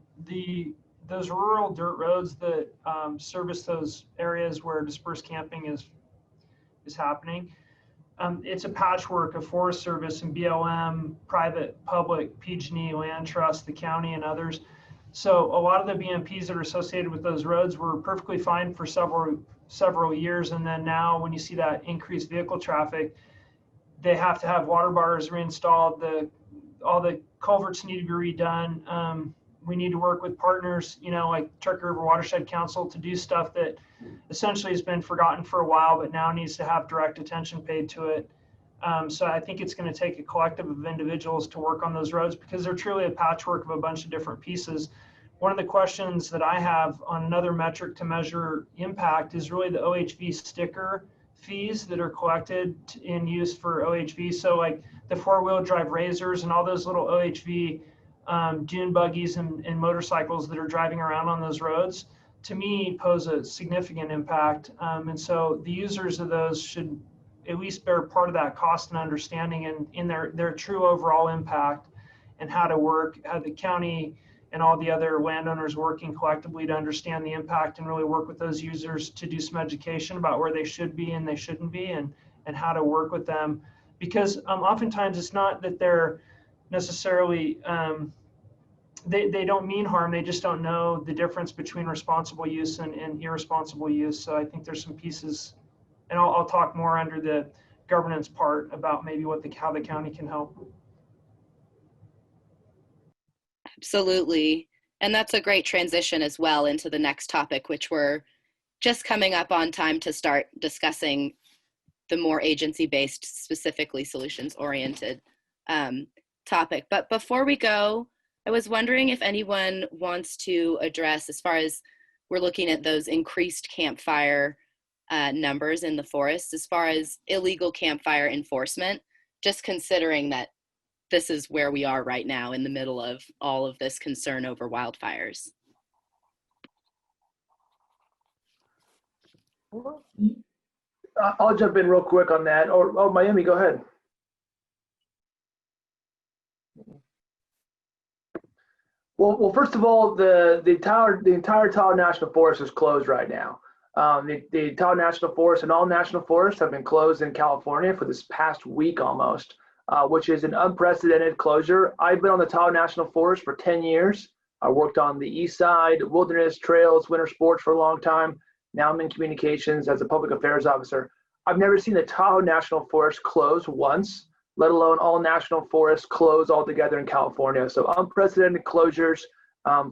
those rural dirt roads that service those areas where dispersed camping is happening. It's a patchwork of Forest Service and BLM, private, public, PG&E, Land Trust, the county, and others. So a lot of the BMPs that are associated with those roads were perfectly fine for several years, and then now when you see that increased vehicle traffic, they have to have water bars reinstalled. All the culverts need to be redone. We need to work with partners, like Truckee River Watershed Council, to do stuff that essentially has been forgotten for a while, but now needs to have direct attention paid to it. So I think it's going to take a collective of individuals to work on those roads, because they're truly a patchwork of a bunch of different pieces. One of the questions that I have on another metric to measure impact is really the OHV sticker fees that are collected in use for OHV. So like the 4-wheel drive razors and all those little OHV dune buggies and motorcycles that are driving around on those roads, to me, pose a significant impact. And so the users of those should at least bear part of that cost and understanding in their true overall impact, and how to work, how the county and all the other landowners working collectively to understand the impact and really work with those users to do some education about where they should be and they shouldn't be, and how to work with them. Because oftentimes it's not that they're necessarily they don't mean harm. They just don't know the difference between responsible use and irresponsible use. So I think there's some pieces, and I'll talk more under the governance part about maybe how the county can help. Absolutely. And that's a great transition as well into the next topic, which we're just coming up on time to start discussing the more agency-based, specifically solutions-oriented topic. But before we go, I was wondering if anyone wants to address, as far as we're looking at those increased campfire numbers in the forest, as far as illegal campfire enforcement, just considering that this is where we are right now in the middle of all of this concern over wildfires. I'll jump in real quick on that. Oh, Miami, go ahead. Well, first of all, the entire Tahoe National Forest is closed right now. The Tahoe National Forest and all national forests have been closed in California for this past week almost, which is an unprecedented closure. I've been on the Tahoe National Forest for 10 years. I worked on the east side, wilderness, trails, winter sports for a long time. Now I'm in communications as a public affairs officer. I've never seen the Tahoe National Forest close once, let alone all national forests close altogether in California. So unprecedented closures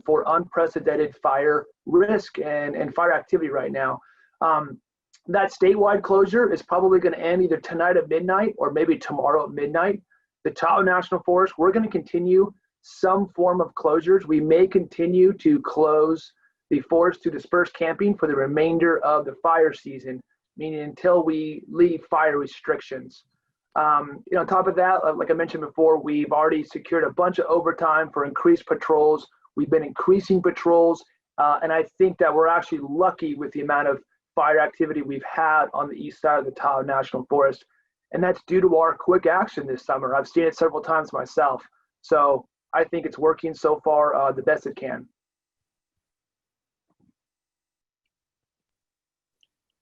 for unprecedented fire risk and fire activity right now. That statewide closure is probably going to end either tonight at midnight or maybe tomorrow at midnight. The Tahoe National Forest, we're going to continue some form of closures. We may continue to close the forest to disperse camping for the remainder of the fire season, meaning until we leave fire restrictions. On top of that, like I mentioned before, we've already secured a bunch of overtime for increased patrols. We've been increasing patrols, and I think that we're actually lucky with the amount of fire activity we've had on the east side of the Tahoe National Forest, and that's due to our quick action this summer. I've seen it several times myself, so I think it's working so far the best it can.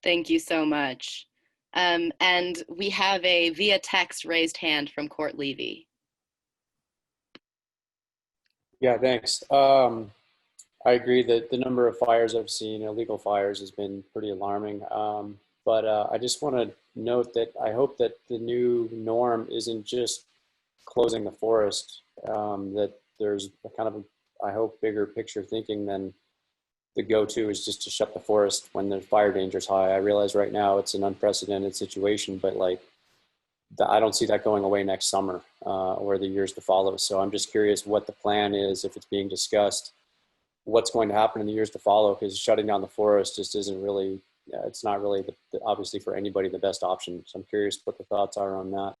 Thank you so much. And we have a via text raised hand from Court Levy. Yeah, thanks. I agree that the number of fires I've seen, illegal fires, has been pretty alarming. But I just want to note that I hope that the new norm isn't just closing the forest, that there's a kind of, I hope, bigger picture thinking than the go-to is just to shut the forest when the fire danger is high. I realize right now it's an unprecedented situation, but I don't see that going away next summer or the years to follow. So I'm just curious what the plan is, if it's being discussed, what's going to happen in the years to follow, because shutting down the forest just isn't really, it's not really, obviously for anybody, the best option. So I'm curious what the thoughts are on that.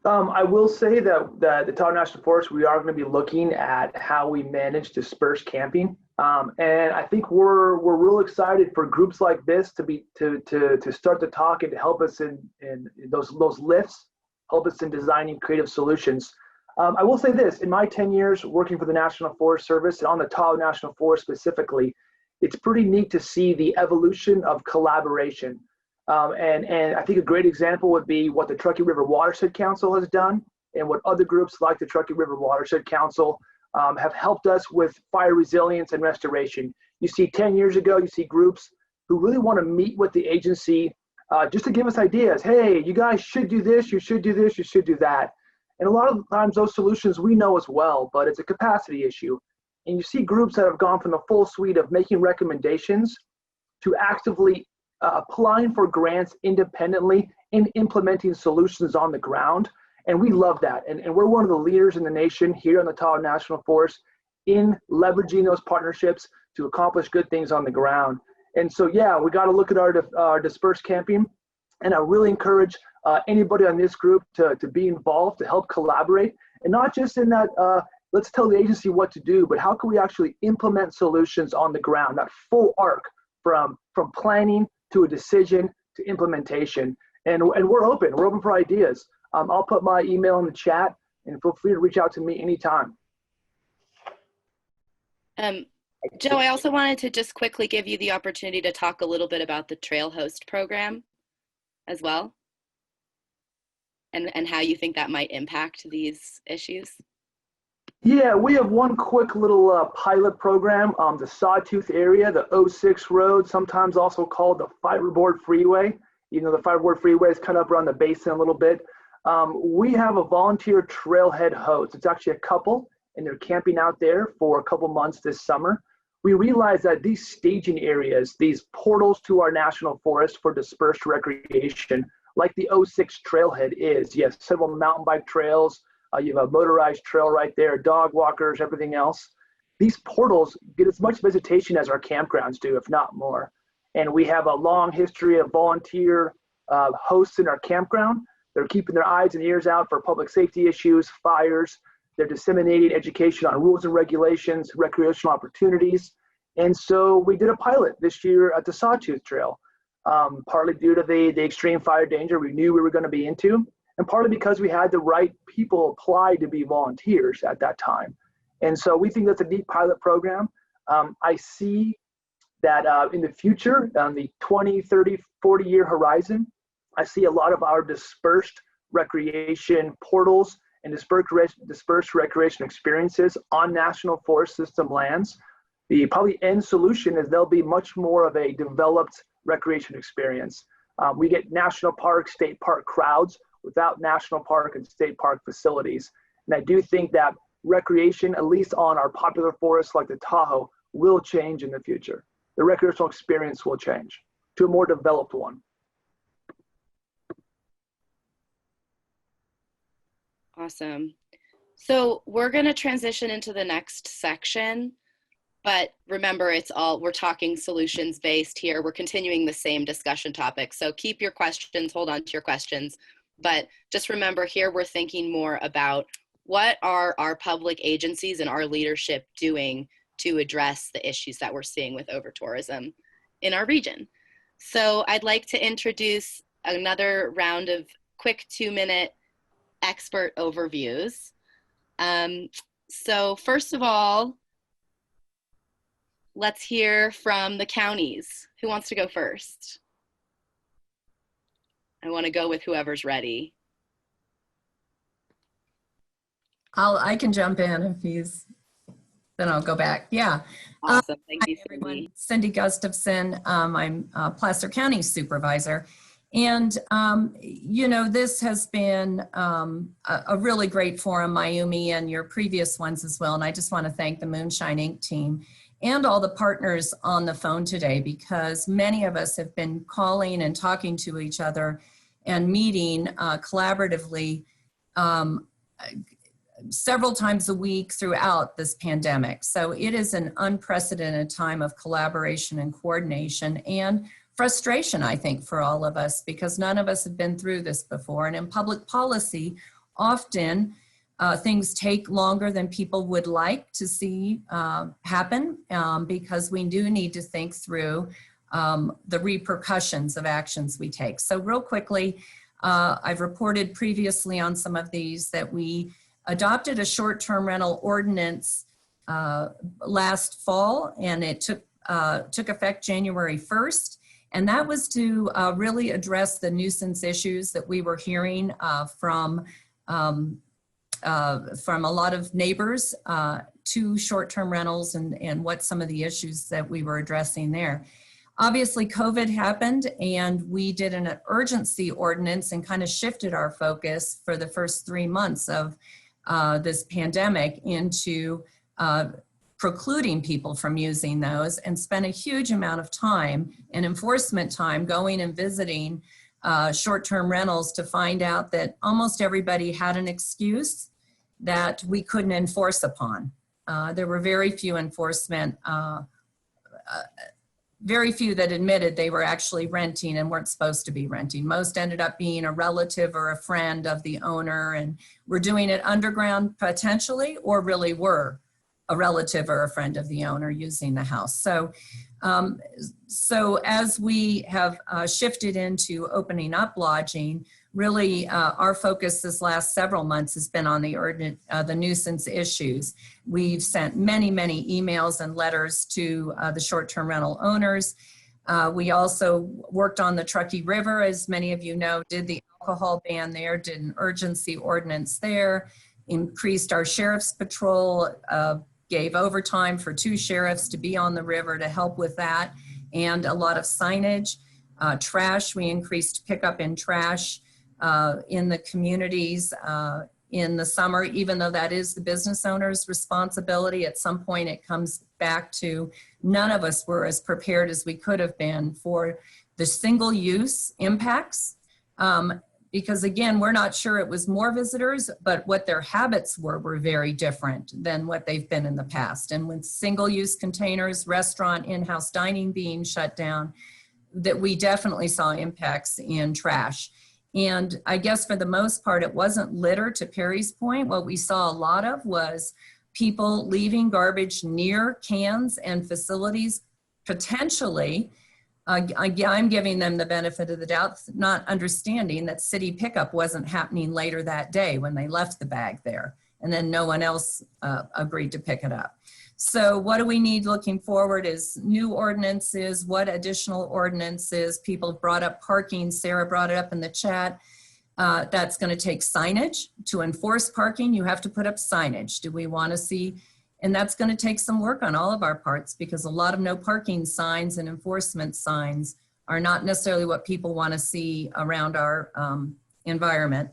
I will say that the Tahoe National Forest, we are going to be looking at how we manage dispersed camping, and I think we're real excited for groups like this to start to talk and to help us in those lifts, help us in designing creative solutions. I will say this: in my 10 years working for the National Forest Service and on the Tahoe National Forest specifically, it's pretty neat to see the evolution of collaboration. And I think a great example would be what the Truckee River Watershed Council has done, and what other groups like the Truckee River Watershed Council have helped us with fire resilience and restoration. You see 10 years ago, you see groups who really want to meet with the agency just to give us ideas. Hey, you guys should do this, you should do this, you should do that. And a lot of times those solutions we know as well, but it's a capacity issue. And you see groups that have gone from the full suite of making recommendations to actively applying for grants independently and implementing solutions on the ground. And we love that. And we're one of the leaders in the nation here on the Tahoe National Forest in leveraging those partnerships to accomplish good things on the ground. And so, yeah, we got to look at our dispersed camping. And I really encourage anybody on this group to be involved, to help collaborate. And not just in that, let's tell the agency what to do, but how can we actually implement solutions on the ground, that full arc from planning to a decision to implementation. And we're open for ideas. I'll put my email in the chat, and feel free to reach out to me anytime. Joe, I also wanted to just quickly give you the opportunity to talk a little bit about the Trail Host program as well. and how you think that might impact these issues? Yeah, we have one quick little pilot program, the Sawtooth area, the 06 road, sometimes also called the Fiberboard Freeway. You know, the Fiberboard Freeway is kind of up around the basin a little bit. We have a volunteer trailhead host. It's actually a couple, and they're camping out there for a couple months this summer. We realized that these staging areas, these portals to our national forest for dispersed recreation, like the 06 trailhead is, yes, several mountain bike trails, you have a motorized trail right there, dog walkers, everything else. These portals get as much visitation as our campgrounds do, if not more. And we have a long history of volunteer hosts in our campground. They're keeping their eyes and ears out for public safety issues, fires. They're disseminating education on rules and regulations, recreational opportunities. And so we did a pilot this year at the Sawtooth Trail, partly due to the extreme fire danger we knew we were going to be into, and partly because we had the right people apply to be volunteers at that time. And so we think that's a neat pilot program. I see that in the future, on the 20, 30, 40-year horizon, I see a lot of our dispersed recreation portals and dispersed recreation experiences on National Forest System lands. The probably end solution is there'll be much more of a developed recreation experience. We get national park, state park crowds without national park and state park facilities. And I do think that recreation, at least on our popular forests like the Tahoe, will change in the future. The recreational experience will change to a more developed one. Awesome. So we're going to transition into the next section, but remember, we're talking solutions based here. We're continuing the same discussion topic. So keep your questions, hold on to your questions, but just remember here, we're thinking more about what are our public agencies and our leadership doing to address the issues that we're seeing with overtourism in our region. So I'd like to introduce another round of quick 2-minute expert overviews. So first of all, let's hear from the counties. Who wants to go first? I want to go with whoever's ready. I can jump in if he's, then I'll go back. Yeah. Awesome. Thank you, Hi, Cindy. everyone. Cindy Gustafson. I'm Placer County Supervisor. And, you know, this has been a really great forum, Mayumi, and your previous ones as well. And I just want to thank the Moonshine Ink team and all the partners on the phone today, because many of us have been calling and talking to each other and meeting collaboratively several times a week throughout this pandemic. So it is an unprecedented time of collaboration and coordination and frustration, I think, for all of us, because none of us have been through this before. And in public policy, often things take longer than people would like to see happen, because we do need to think through the repercussions of actions we take. So real quickly, I've reported previously on some of these that we adopted a short-term rental ordinance last fall, and it took effect January 1st. And that was to really address the nuisance issues that we were hearing from a lot of neighbors to short-term rentals and what some of the issues that we were addressing there. Obviously, COVID happened, and we did an urgency ordinance and kind of shifted our focus for the first 3 months of this pandemic into precluding people from using those, and spent a huge amount of time and enforcement time going and visiting short-term rentals to find out that almost everybody had an excuse that we couldn't enforce upon. There were very few very few that admitted they were actually renting and weren't supposed to be renting. Most ended up being a relative or a friend of the owner, and were doing it underground potentially, or really were a relative or a friend of the owner using the house. So, so as we have shifted into opening up lodging, really our focus this last several months has been on the nuisance issues. We've sent many, many emails and letters to the short-term rental owners. We also worked on the Truckee River, as many of you know, did the alcohol ban there, did an urgency ordinance there, increased our sheriff's patrol, gave overtime for 2 sheriffs to be on the river to help with that, and a lot of signage. Trash, we increased pickup in trash in the communities in the summer, even though that is the business owner's responsibility. At some point it comes back to none of us were as prepared as we could have been for the single use impacts. Because again, we're not sure it was more visitors, but what their habits were very different than what they've been in the past. And with single use containers, restaurant, in-house dining being shut down, that we definitely saw impacts in trash. And I guess for the most part, it wasn't litter, to Perry's point. What we saw a lot of was people leaving garbage near cans and facilities, potentially. I'm giving them the benefit of the doubt, not understanding that city pickup wasn't happening later that day when they left the bag there, and then no one else agreed to pick it up. So what do we need looking forward is new ordinances. What additional ordinances? People brought up parking. Sarah brought it up in the chat. That's going to take signage. To enforce parking, you have to put up signage. Do we want to see? And that's going to take some work on all of our parts, because a lot of no parking signs and enforcement signs are not necessarily what people want to see around our environment.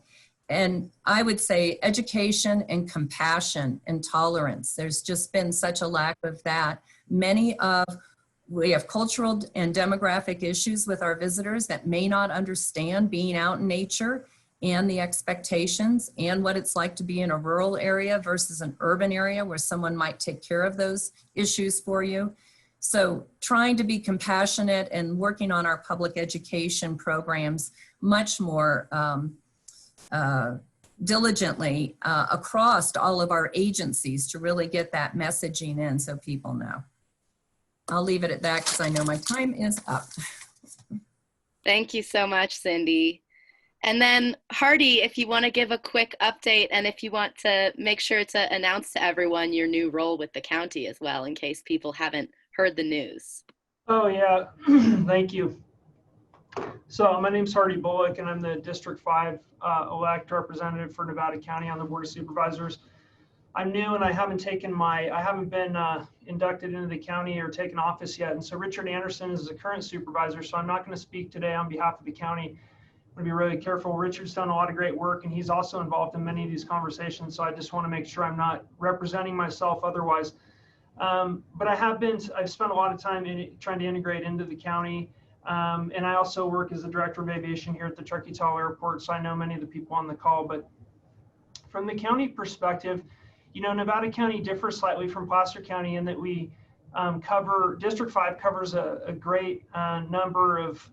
And I would say education and compassion and tolerance. There's just been such a lack of that. We have cultural and demographic issues with our visitors that may not understand being out in nature and the expectations and what it's like to be in a rural area versus an urban area where someone might take care of those issues for you. So trying to be compassionate and working on our public education programs much more diligently across all of our agencies to really get that messaging in so people know. I'll leave it at that because I know my time is up. Thank you so much, Cindy. And then Hardy, if you want to give a quick update, and if you want to make sure to announce to everyone your new role with the county as well, in case people haven't heard the news. Oh yeah, thank you. So my name's Hardy Bullock, and I'm the District 5 elect representative for Nevada County on the Board of Supervisors. I'm new and I haven't been inducted into the county or taken office yet. And so Richard Anderson is the current supervisor, so I'm not going to speak today on behalf of the county. I'm going to be really careful. Richard's done a lot of great work, and he's also involved in many of these conversations. So I just want to make sure I'm not representing myself otherwise. But I've spent a lot of time trying to integrate into the county. And I also work as the director of aviation here at the Truckee Tahoe Airport, so I know many of the people on the call. But from the county perspective, you know, Nevada County differs slightly from Placer County in that we District 5 covers a great number of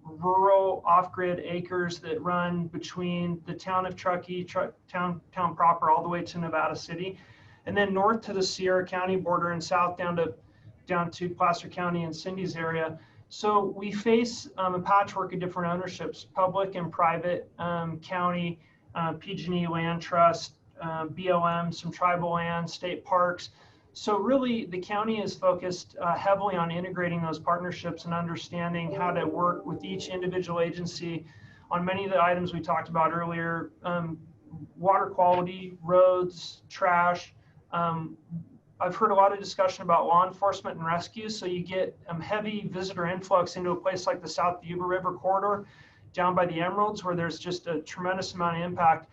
rural off-grid acres that run between the town of Truckee, town proper, all the way to Nevada City, and then north to the Sierra County border and south down to Placer County and Cindy's area. So we face a patchwork of different ownerships, public and private, county, PG&E land trust, BLM, some tribal land, state parks. So really the county is focused heavily on integrating those partnerships and understanding how to work with each individual agency on many of the items we talked about earlier, water quality, roads, trash. I've heard a lot of discussion about law enforcement and rescue. So you get heavy visitor influx into a place like the South Yuba River corridor down by the Emeralds, where there's just a tremendous amount of impact.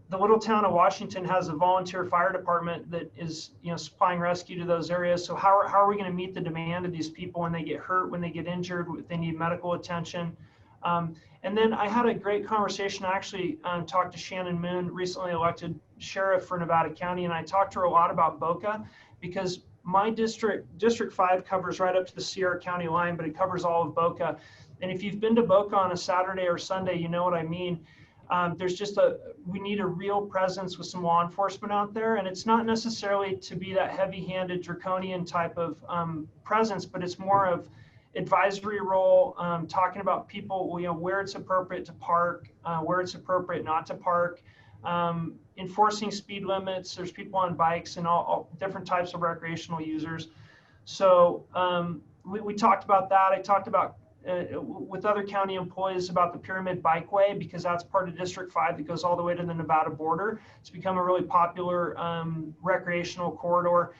The little town of Washington has a volunteer fire department that is, you know, supplying rescue to those areas. So how are we going to meet the demand of these people when they get hurt, when they get injured, if they need medical attention? And then I had a great conversation. I actually talked to Shannon Moon, recently elected sheriff for Nevada County, and I talked to her a lot about Boca, because my District 5 covers right up to the Sierra County line, but it covers all of Boca. And if you've been to Boca on a Saturday or Sunday, you know what I mean. We need a real presence with some law enforcement out there, and it's not necessarily to be that heavy-handed draconian type of presence, but it's more of advisory role, talking about people, you know, where it's appropriate to park, where it's appropriate not to park, enforcing speed limits. There's people on bikes and all different types of recreational users. So we talked about that. I talked about with other county employees about the Pyramid Bikeway, because that's part of District 5 that goes all the way to the Nevada border. It's become a really popular recreational corridor.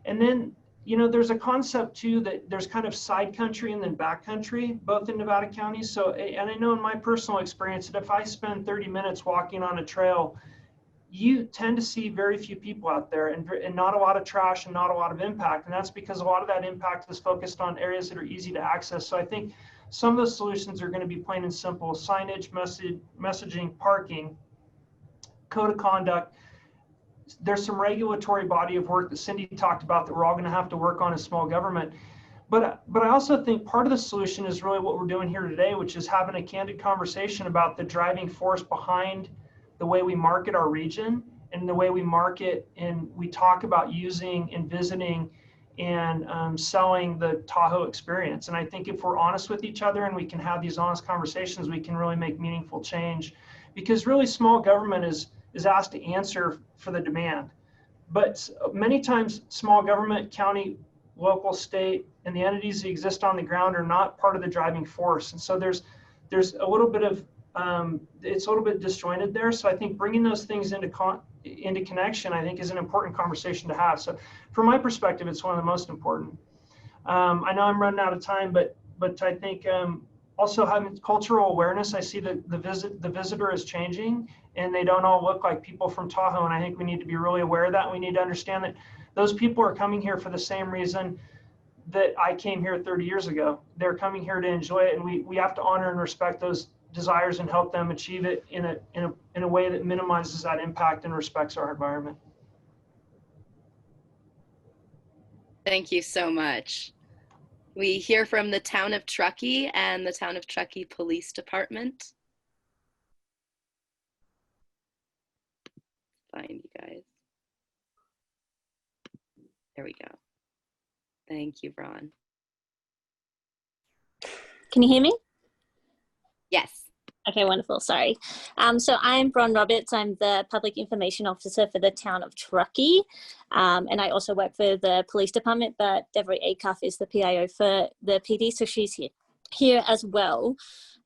And then, you know, there's a concept too that there's kind of side country and then back country, both in Nevada County. So, and I know in my personal experience that if I spend 30 minutes walking on a trail, you tend to see very few people out there and not a lot of trash and not a lot of impact. And that's because a lot of that impact is focused on areas that are easy to access. So I think some of the solutions are going to be plain and simple: signage, messaging, parking, code of conduct. There's some regulatory body of work that Cindy talked about that we're all going to have to work on as small government. But I also think part of the solution is really what we're doing here today, which is having a candid conversation about the driving force behind the way we market our region and the way we market and we talk about using and visiting and selling the Tahoe experience. And I think if we're honest with each other and we can have these honest conversations, we can really make meaningful change, because really small government is asked to answer for the demand. But many times small government, county, local, state, and the entities that exist on the ground are not part of the driving force. And so there's a little bit of it's a little bit disjointed there. So I think bringing those things into connection, I think, is an important conversation to have. So from my perspective, it's one of the most important. I know I'm running out of time, but I think also having cultural awareness. I see that the visitor is changing, and they don't all look like people from Tahoe. And I think we need to be really aware of that. We need to understand that those people are coming here for the same reason that I came here 30 years ago. They're coming here to enjoy it, and we have to honor and respect those desires and help them achieve it in a way that minimizes that impact and respects our environment. Thank you so much. We hear from the town of Truckee and the town of Truckee Police Department. Find you guys. There we go. Thank you, Ron. Can you hear me? Yes. Okay, wonderful. Sorry. So I'm Bron Roberts. I'm the Public Information Officer for the town of Truckee. And I also work for the police department, but Deborah Acuff is the PIO for the PD, so she's here as well.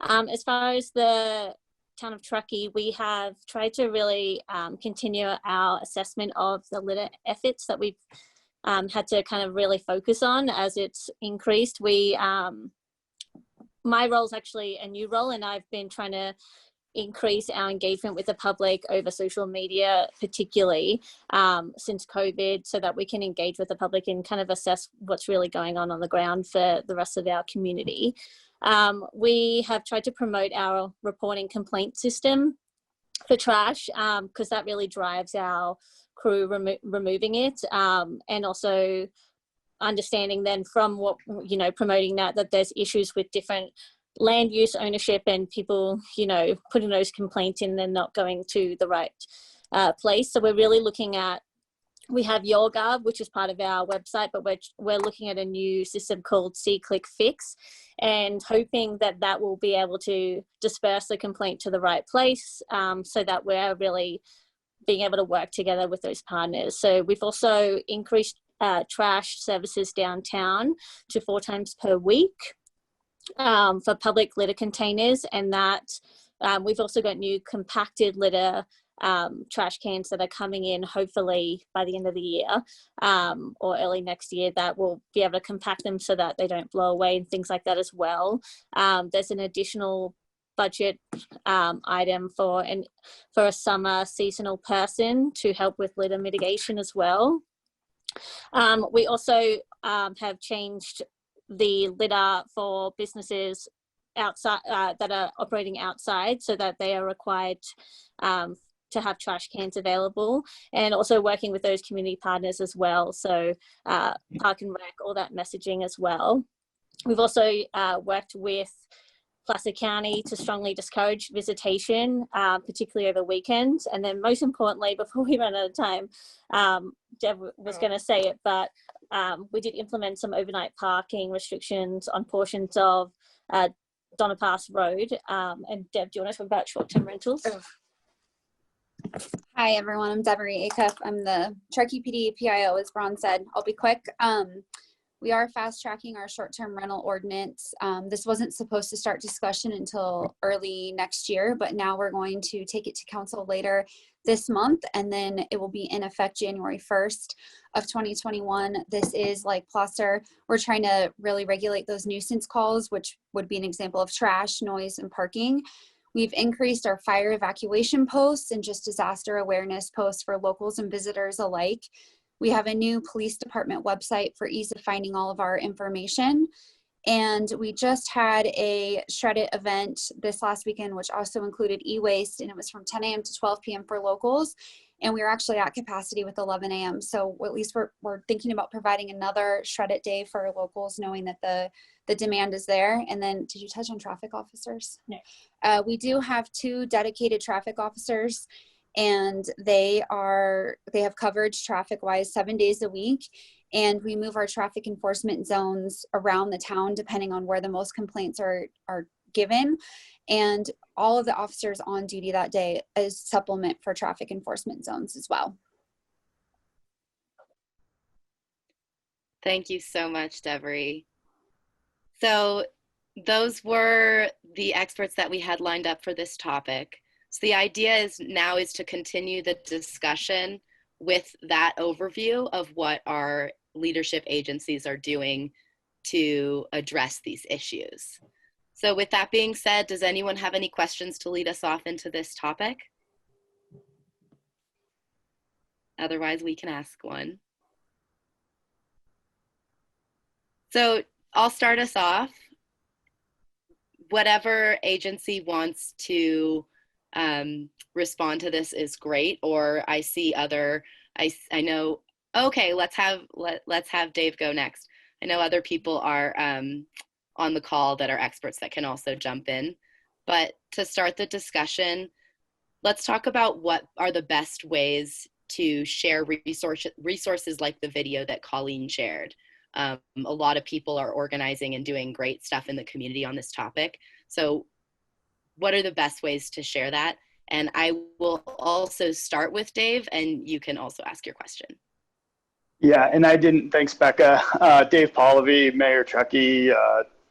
As far as the town of Truckee, we have tried to really continue our assessment of the litter efforts that we've had to kind of really focus on as it's increased. My role is actually a new role, and I've been trying to increase our engagement with the public over social media, particularly since COVID, so that we can engage with the public and kind of assess what's really going on the ground for the rest of our community. We have tried to promote our reporting complaint system for trash, because that really drives our crew removing it, and also understanding then from what, you know, promoting that there's issues with different land use ownership and people, you know, putting those complaints in and not going to the right place. So we're really looking at, we have YourGov, which is part of our website, but we're looking at a new system called See-Click-Fix, and hoping that will be able to disperse the complaint to the right place, so that we're really being able to work together with those partners. So we've also increased trash services downtown to 4 times per week for public litter containers, and that we've also got new compacted litter trash cans that are coming in hopefully by the end of the year or early next year, that will be able to compact them so that they don't blow away and things like that as well. There's an additional budget item for a summer seasonal person to help with litter mitigation as well. We also have changed the litter for businesses outside that are operating outside, so that they are required to have trash cans available, and also working with those community partners as well. So Park and Rec, all that messaging as well. We've also worked with Placer County to strongly discourage visitation, particularly over weekends. And then most importantly, before we run out of time, Deb was going to say it, but we did implement some overnight parking restrictions on portions of Donna Pass Road. And Deb, do you want to talk about short-term rentals? Hi, everyone. I'm Deborah Acuff. I'm the Truckee PD PIO, as Ron said. I'll be quick. We are fast tracking our short-term rental ordinance. This wasn't supposed to start discussion until early next year, but now we're going to take it to council later this month, and then it will be in effect January 1st of 2021. This is like Placer. We're trying to really regulate those nuisance calls, which would be an example of trash, noise, and parking. We've increased our fire evacuation posts and just disaster awareness posts for locals and visitors alike. We have a new police department website for ease of finding all of our information. And we just had a Shred It event this last weekend, which also included e-waste, and it was from 10 a.m. to 12 p.m. for locals. And we were actually at capacity with 11 a.m. So at least we're thinking about providing another Shred It day for locals, knowing that the demand is there. And then, did you touch on traffic officers? No. We do have 2 dedicated traffic officers, and they have coverage traffic wise 7 days a week. And we move our traffic enforcement zones around the town depending on where the most complaints are given. And all of the officers on duty that day is supplement for traffic enforcement zones as well. Thank you so much, Devery. So those were the experts that we had lined up for this topic. So the idea now is to continue the discussion with that overview of what our leadership agencies are doing to address these issues. So with that being said, does anyone have any questions to lead us off into this topic? Otherwise, we can ask one. So I'll start us off. Whatever agency wants to respond to this is great, or I see other, I know, okay, let's have Dave go next. I know other people are on the call that are experts that can also jump in. But to start the discussion, let's talk about what are the best ways to share resources like the video that Colleen shared. A lot of people are organizing and doing great stuff in the community on this topic. So what are the best ways to share that? And I will also start with Dave, and you can also ask your question. Yeah, and I didn't, thanks Becca. Dave Polivy, Mayor Truckee,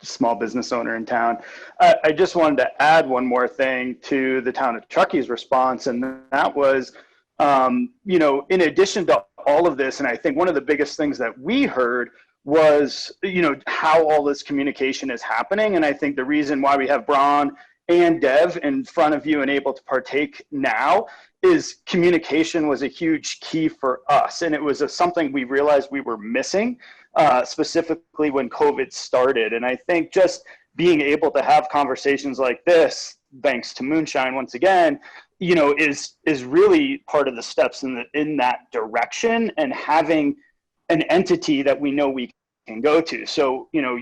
small business owner in town. I just wanted to add one more thing to the town of Truckee's response, and that was, you know, in addition to all of this, and I think one of the biggest things that we heard was, you know, how all this communication is happening. And I think the reason why we have Braun and Dev in front of you and able to partake now is communication was a huge key for us. And it was something we realized we were missing, specifically when COVID started. And I think just being able to have conversations like this, thanks to Moonshine once again, you know, is really part of the steps in that direction, and having an entity that we know we can go to. So, you know,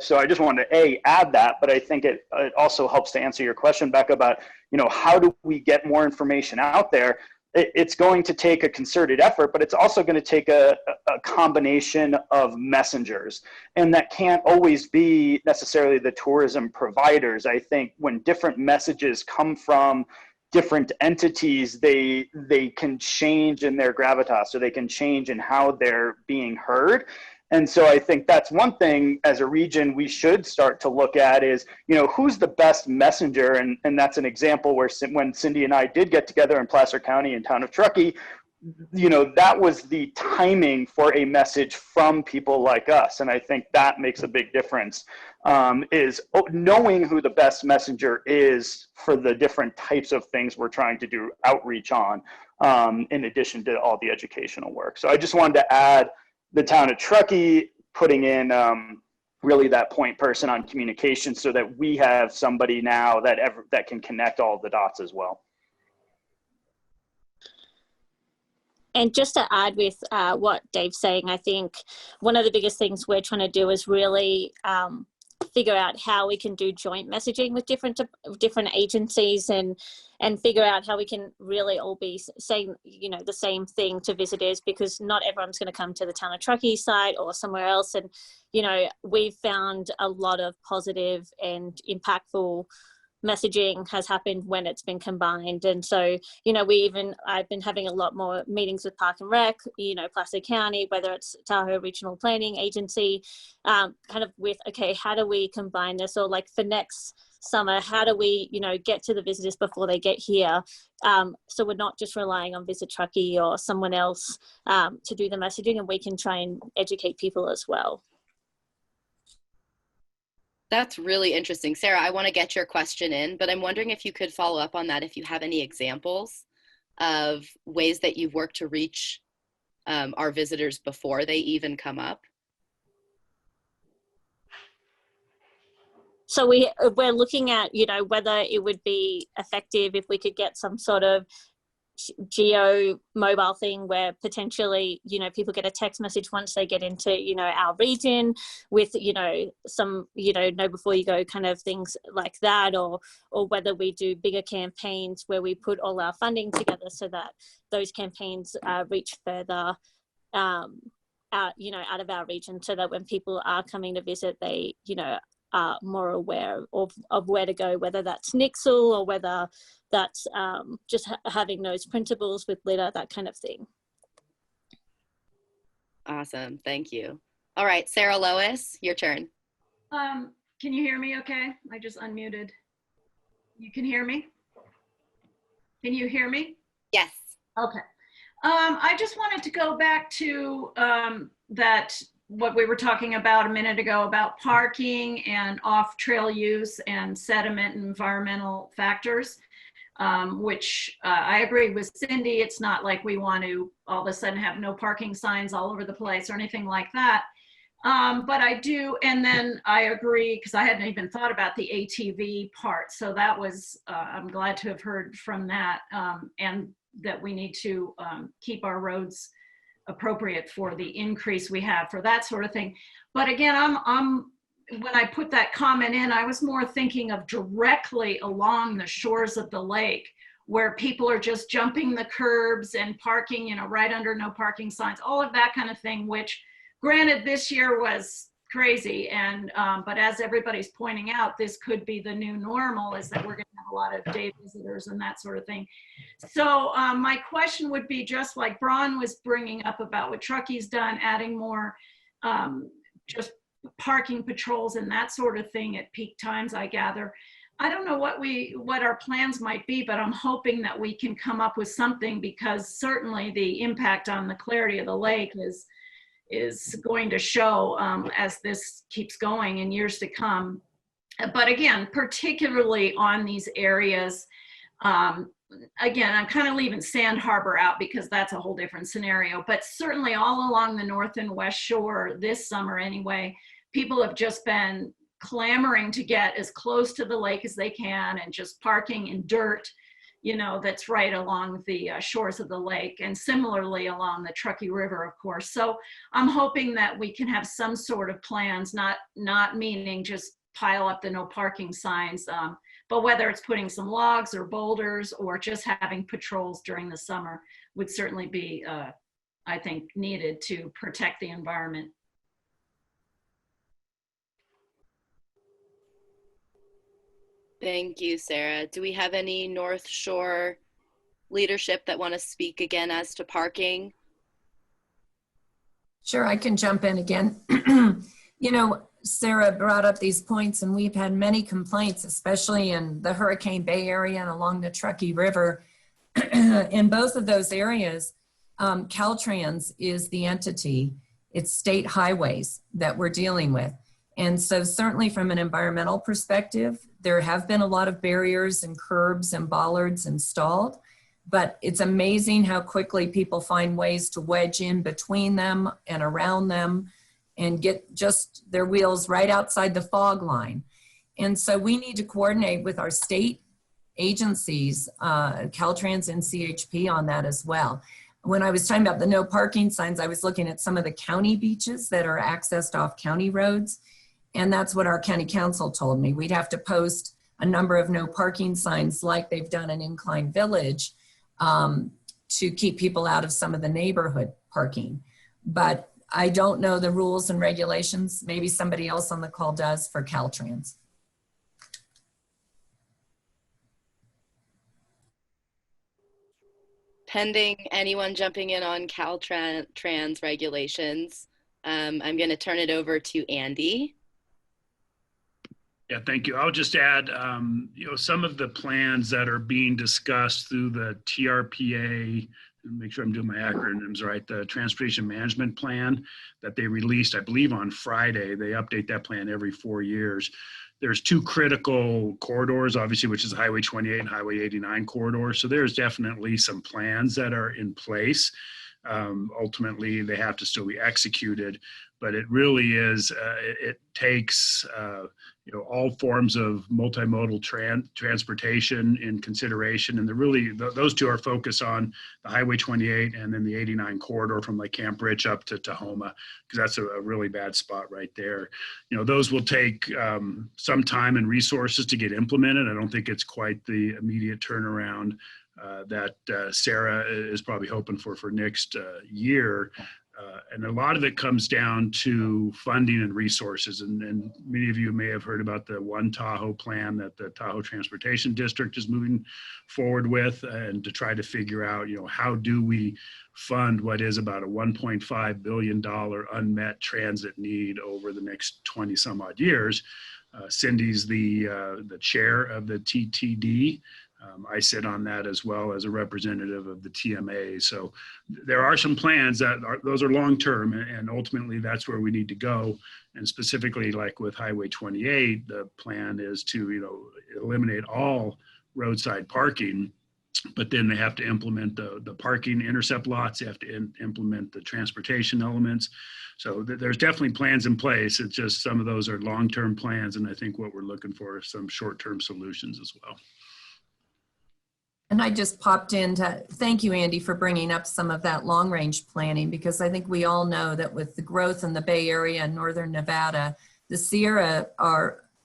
so I just wanted to add that, but I think it also helps to answer your question, Becca, about, you know, how do we get more information out there? It's going to take a concerted effort, but it's also going to take a combination of messengers. And that can't always be necessarily the tourism providers. I think when different messages come from different entities, they can change in their gravitas, or they can change in how they're being heard. And so I think that's one thing as a region we should start to look at is, you know, who's the best messenger? And that's an example where when Cindy and I did get together in Placer County and town of Truckee, you know, that was the timing for a message from people like us. And I think that makes a big difference, is knowing who the best messenger is for the different types of things we're trying to do outreach on, in addition to all the educational work. So I just wanted to add the town of Truckee putting in really that point person on communication, so that we have somebody now that can connect all the dots as well. And just to add with what Dave's saying, I think one of the biggest things we're trying to do is really figure out how we can do joint messaging with different agencies, and figure out how we can really all be saying, you know, the same thing to visitors, because not everyone's going to come to the town of Truckee site or somewhere else. And, you know, we've found a lot of positive and impactful messaging has happened when it's been combined. And so, you know, I've been having a lot more meetings with Park and Rec, you know, Placer County, whether it's Tahoe Regional Planning Agency, kind of with, okay, how do we combine this? Or like for next summer, how do we, you know, get to the visitors before they get here? So we're not just relying on Visit Truckee or someone else to do the messaging, and we can try and educate people as well. That's really interesting. Sarah, I want to get your question in, but I'm wondering if you could follow up on that, if you have any examples of ways that you've worked to reach our visitors before they even come up. So we're looking at, you know, whether it would be effective if we could get some sort of geo mobile thing where potentially, you know, people get a text message once they get into, you know, our region with, you know, some, you know before you go kind of things like that, or whether we do bigger campaigns where we put all our funding together so that those campaigns reach further out, you know, out of our region, so that when people are coming to visit, they, you know, are more aware of where to go, whether that's Nixle or whether that's just having those printables with litter, that kind of thing. Awesome, thank you. All right, Sarah Lois, your turn. Can you hear me okay? I just unmuted. You can hear me? Can you hear me? Yes. Okay. I just wanted to go back to what we were talking about a minute ago about parking and off-trail use and sediment and environmental factors, which I agree with Cindy. It's not like we want to all of a sudden have no parking signs all over the place or anything like that. But I do, and then I agree, because I hadn't even thought about the ATV part. So that was, I'm glad to have heard from that, and that we need to keep our roads appropriate for the increase we have for that sort of thing. But again, when I put that comment in, I was more thinking of directly along the shores of the lake, where people are just jumping the curbs and parking, you know, right under no parking signs, all of that kind of thing, which granted this year was crazy. And, but as everybody's pointing out, this could be the new normal, is that we're gonna have a lot of day visitors and that sort of thing. So my question would be, just like Braun was bringing up about what Truckee's done, adding more just parking patrols and that sort of thing at peak times, I gather. I don't know what our plans might be, but I'm hoping that we can come up with something, because certainly the impact on the clarity of the lake is going to show as this keeps going in years to come. But again, particularly on these areas, again, I'm kind of leaving Sand Harbor out because that's a whole different scenario, but certainly all along the north and west shore this summer anyway, people have just been clamoring to get as close to the lake as they can, and just parking in dirt, you know, that's right along the shores of the lake, and similarly along the Truckee River, of course. So I'm hoping that we can have some sort of plans, not meaning just pile up the no parking signs, but whether it's putting some logs or boulders or just having patrols during the summer would certainly be, I think, needed to protect the environment. Thank you, Sarah. Do we have any North Shore leadership that want to speak again as to parking? Sure, I can jump in again. You know, Sarah brought up these points, and we've had many complaints, especially in the Hurricane Bay area and along the Truckee River. In both of those areas, Caltrans is the entity. It's state highways that we're dealing with. And so certainly from an environmental perspective, there have been a lot of barriers and curbs and bollards installed, but it's amazing how quickly people find ways to wedge in between them and around them and get just their wheels right outside the fog line. And so we need to coordinate with our state agencies, Caltrans and CHP, on that as well. When I was talking about the no parking signs, I was looking at some of the county beaches that are accessed off county roads. And that's what our county council told me. We'd have to post a number of no parking signs like they've done in Incline Village to keep people out of some of the neighborhood parking. But I don't know the rules and regulations. Maybe somebody else on the call does for Caltrans. pending anyone jumping in on Caltrans regulations, I'm going to turn it over to Andy. Yeah, thank you. I'll just add, some of the plans that are being discussed through the TRPA, and make sure I'm doing my acronyms right, the Transportation Management Plan that they released, I believe on Friday. They update that plan every 4 years. There's two critical corridors, obviously, which is Highway 28 and Highway 89 corridor. So there's definitely some plans that are in place. Ultimately, they have to still be executed, but it really is, it takes, all forms of multimodal transportation in consideration. And those two are focused on the Highway 28 and then the 89 corridor from like Camp Rich up to Tahoe, because that's a really bad spot right there. Those will take some time and resources to get implemented. I don't think it's quite the immediate turnaround that Sarah is probably hoping for next year. And a lot of it comes down to funding and resources. And many of you may have heard about the One Tahoe plan that the Tahoe Transportation District is moving forward with, and to try to figure out, how do we fund what is about a $1.5 billion unmet transit need over the next 20 some odd years. Cindy's the chair of the TTD. I sit on that as well as a representative of the TMA. So there are some plans those are long-term, and ultimately that's where we need to go. And specifically, like with Highway 28, the plan is to, eliminate all roadside parking, but then they have to implement the parking intercept lots. They have to implement the transportation elements. So there's definitely plans in place. It's just some of those are long-term plans. And I think what we're looking for is some short-term solutions as well. And I just popped in to thank you, Andy, for bringing up some of that long-range planning, because I think we all know that with the growth in the Bay Area and Northern Nevada, the Sierra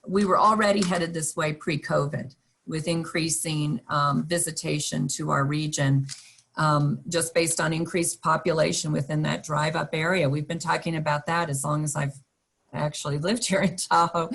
we were already headed this way pre-COVID with increasing visitation to our region, just based on increased population within that drive-up area. We've been talking about that as long as I've actually lived here in Tahoe.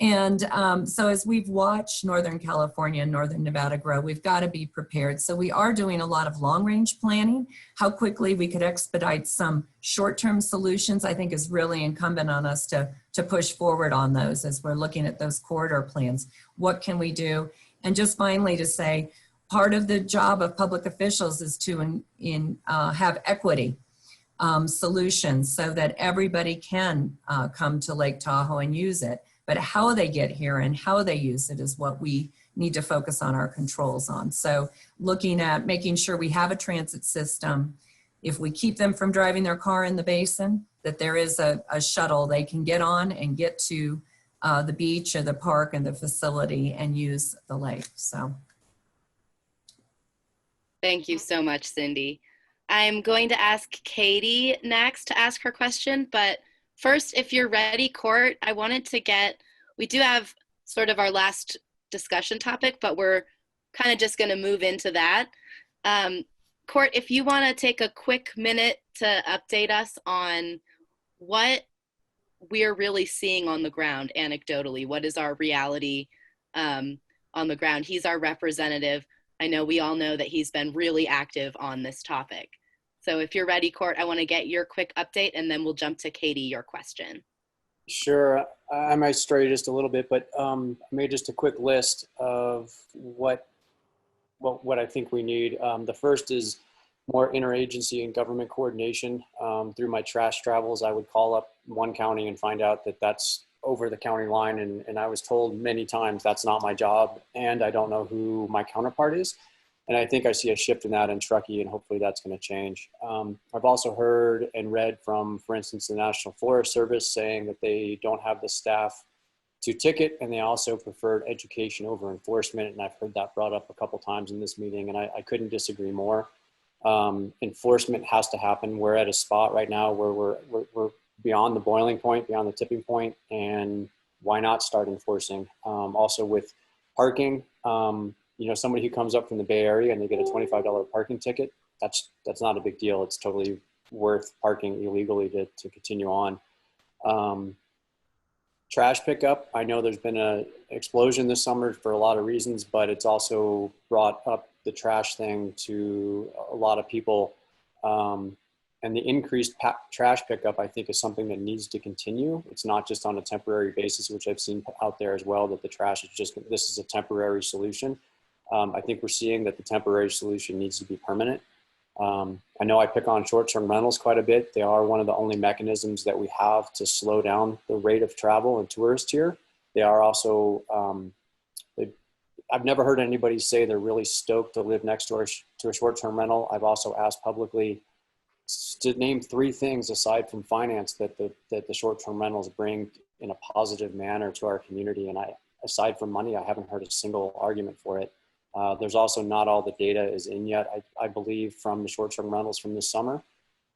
And so as we've watched Northern California and Northern Nevada grow, we've got to be prepared. So we are doing a lot of long-range planning. How quickly we could expedite some short-term solutions, I think, is really incumbent on us to push forward on those as we're looking at those corridor plans. What can we do? And just finally to say, part of the job of public officials is to have equity solutions so that everybody can come to Lake Tahoe and use it. But how they get here and how they use it is what we need to focus on our controls on. So looking at making sure we have a transit system. If we keep them from driving their car in the basin, that there is a shuttle they can get on and get to the beach or the park and the facility and use the lake. So. Thank you so much, Cindy. I'm going to ask Katie next to ask her question, but first, if you're ready, Court, I wanted to we do have sort of our last discussion topic, but we're kind of just going to move into that. Court, if you want to take a quick minute to update us on what we're really seeing on the ground anecdotally, what is our reality on the ground? He's our representative. I know we all know that he's been really active on this topic. So if you're ready, Court, I want to get your quick update, and then we'll jump to Katie, your question. Sure. I might stray just a little bit, but I made just a quick list of what I think we need. The first is more interagency and government coordination. Through my trash travels, I would call up one county and find out that that's over the county line, and I was told many times that's not my job, and I don't know who my counterpart is. And I think I see a shift in that in Truckee, and hopefully that's going to change. I've also heard and read from, for instance, the National Forest Service saying that they don't have the staff to ticket, and they also preferred education over enforcement. And I've heard that brought up a couple times in this meeting, and I couldn't disagree more. Enforcement has to happen. We're at a spot right now where we're beyond the boiling point, beyond the tipping point, and why not start enforcing? Also with parking, somebody who comes up from the Bay Area and they get a $25 parking ticket, that's not a big deal. It's totally worth parking illegally to continue on. trash pickup. I know there's been an explosion this summer for a lot of reasons, but it's also brought up the trash thing to a lot of people. And the increased trash pickup, I think, is something that needs to continue. It's not just on a temporary basis, which I've seen out there as well, that the trash is just, this is a temporary solution. I think we're seeing that the temporary solution needs to be permanent. I know I pick on short-term rentals quite a bit. They are one of the only mechanisms that we have to slow down the rate of travel and tourists here. They are also, I've never heard anybody say they're really stoked to live next to a short-term rental. I've also asked publicly to name 3 things aside from finance that the short-term rentals bring in a positive manner to our community. And aside from money, I haven't heard a single argument for it. There's also not all the data is in yet, I believe, from the short-term rentals from this summer.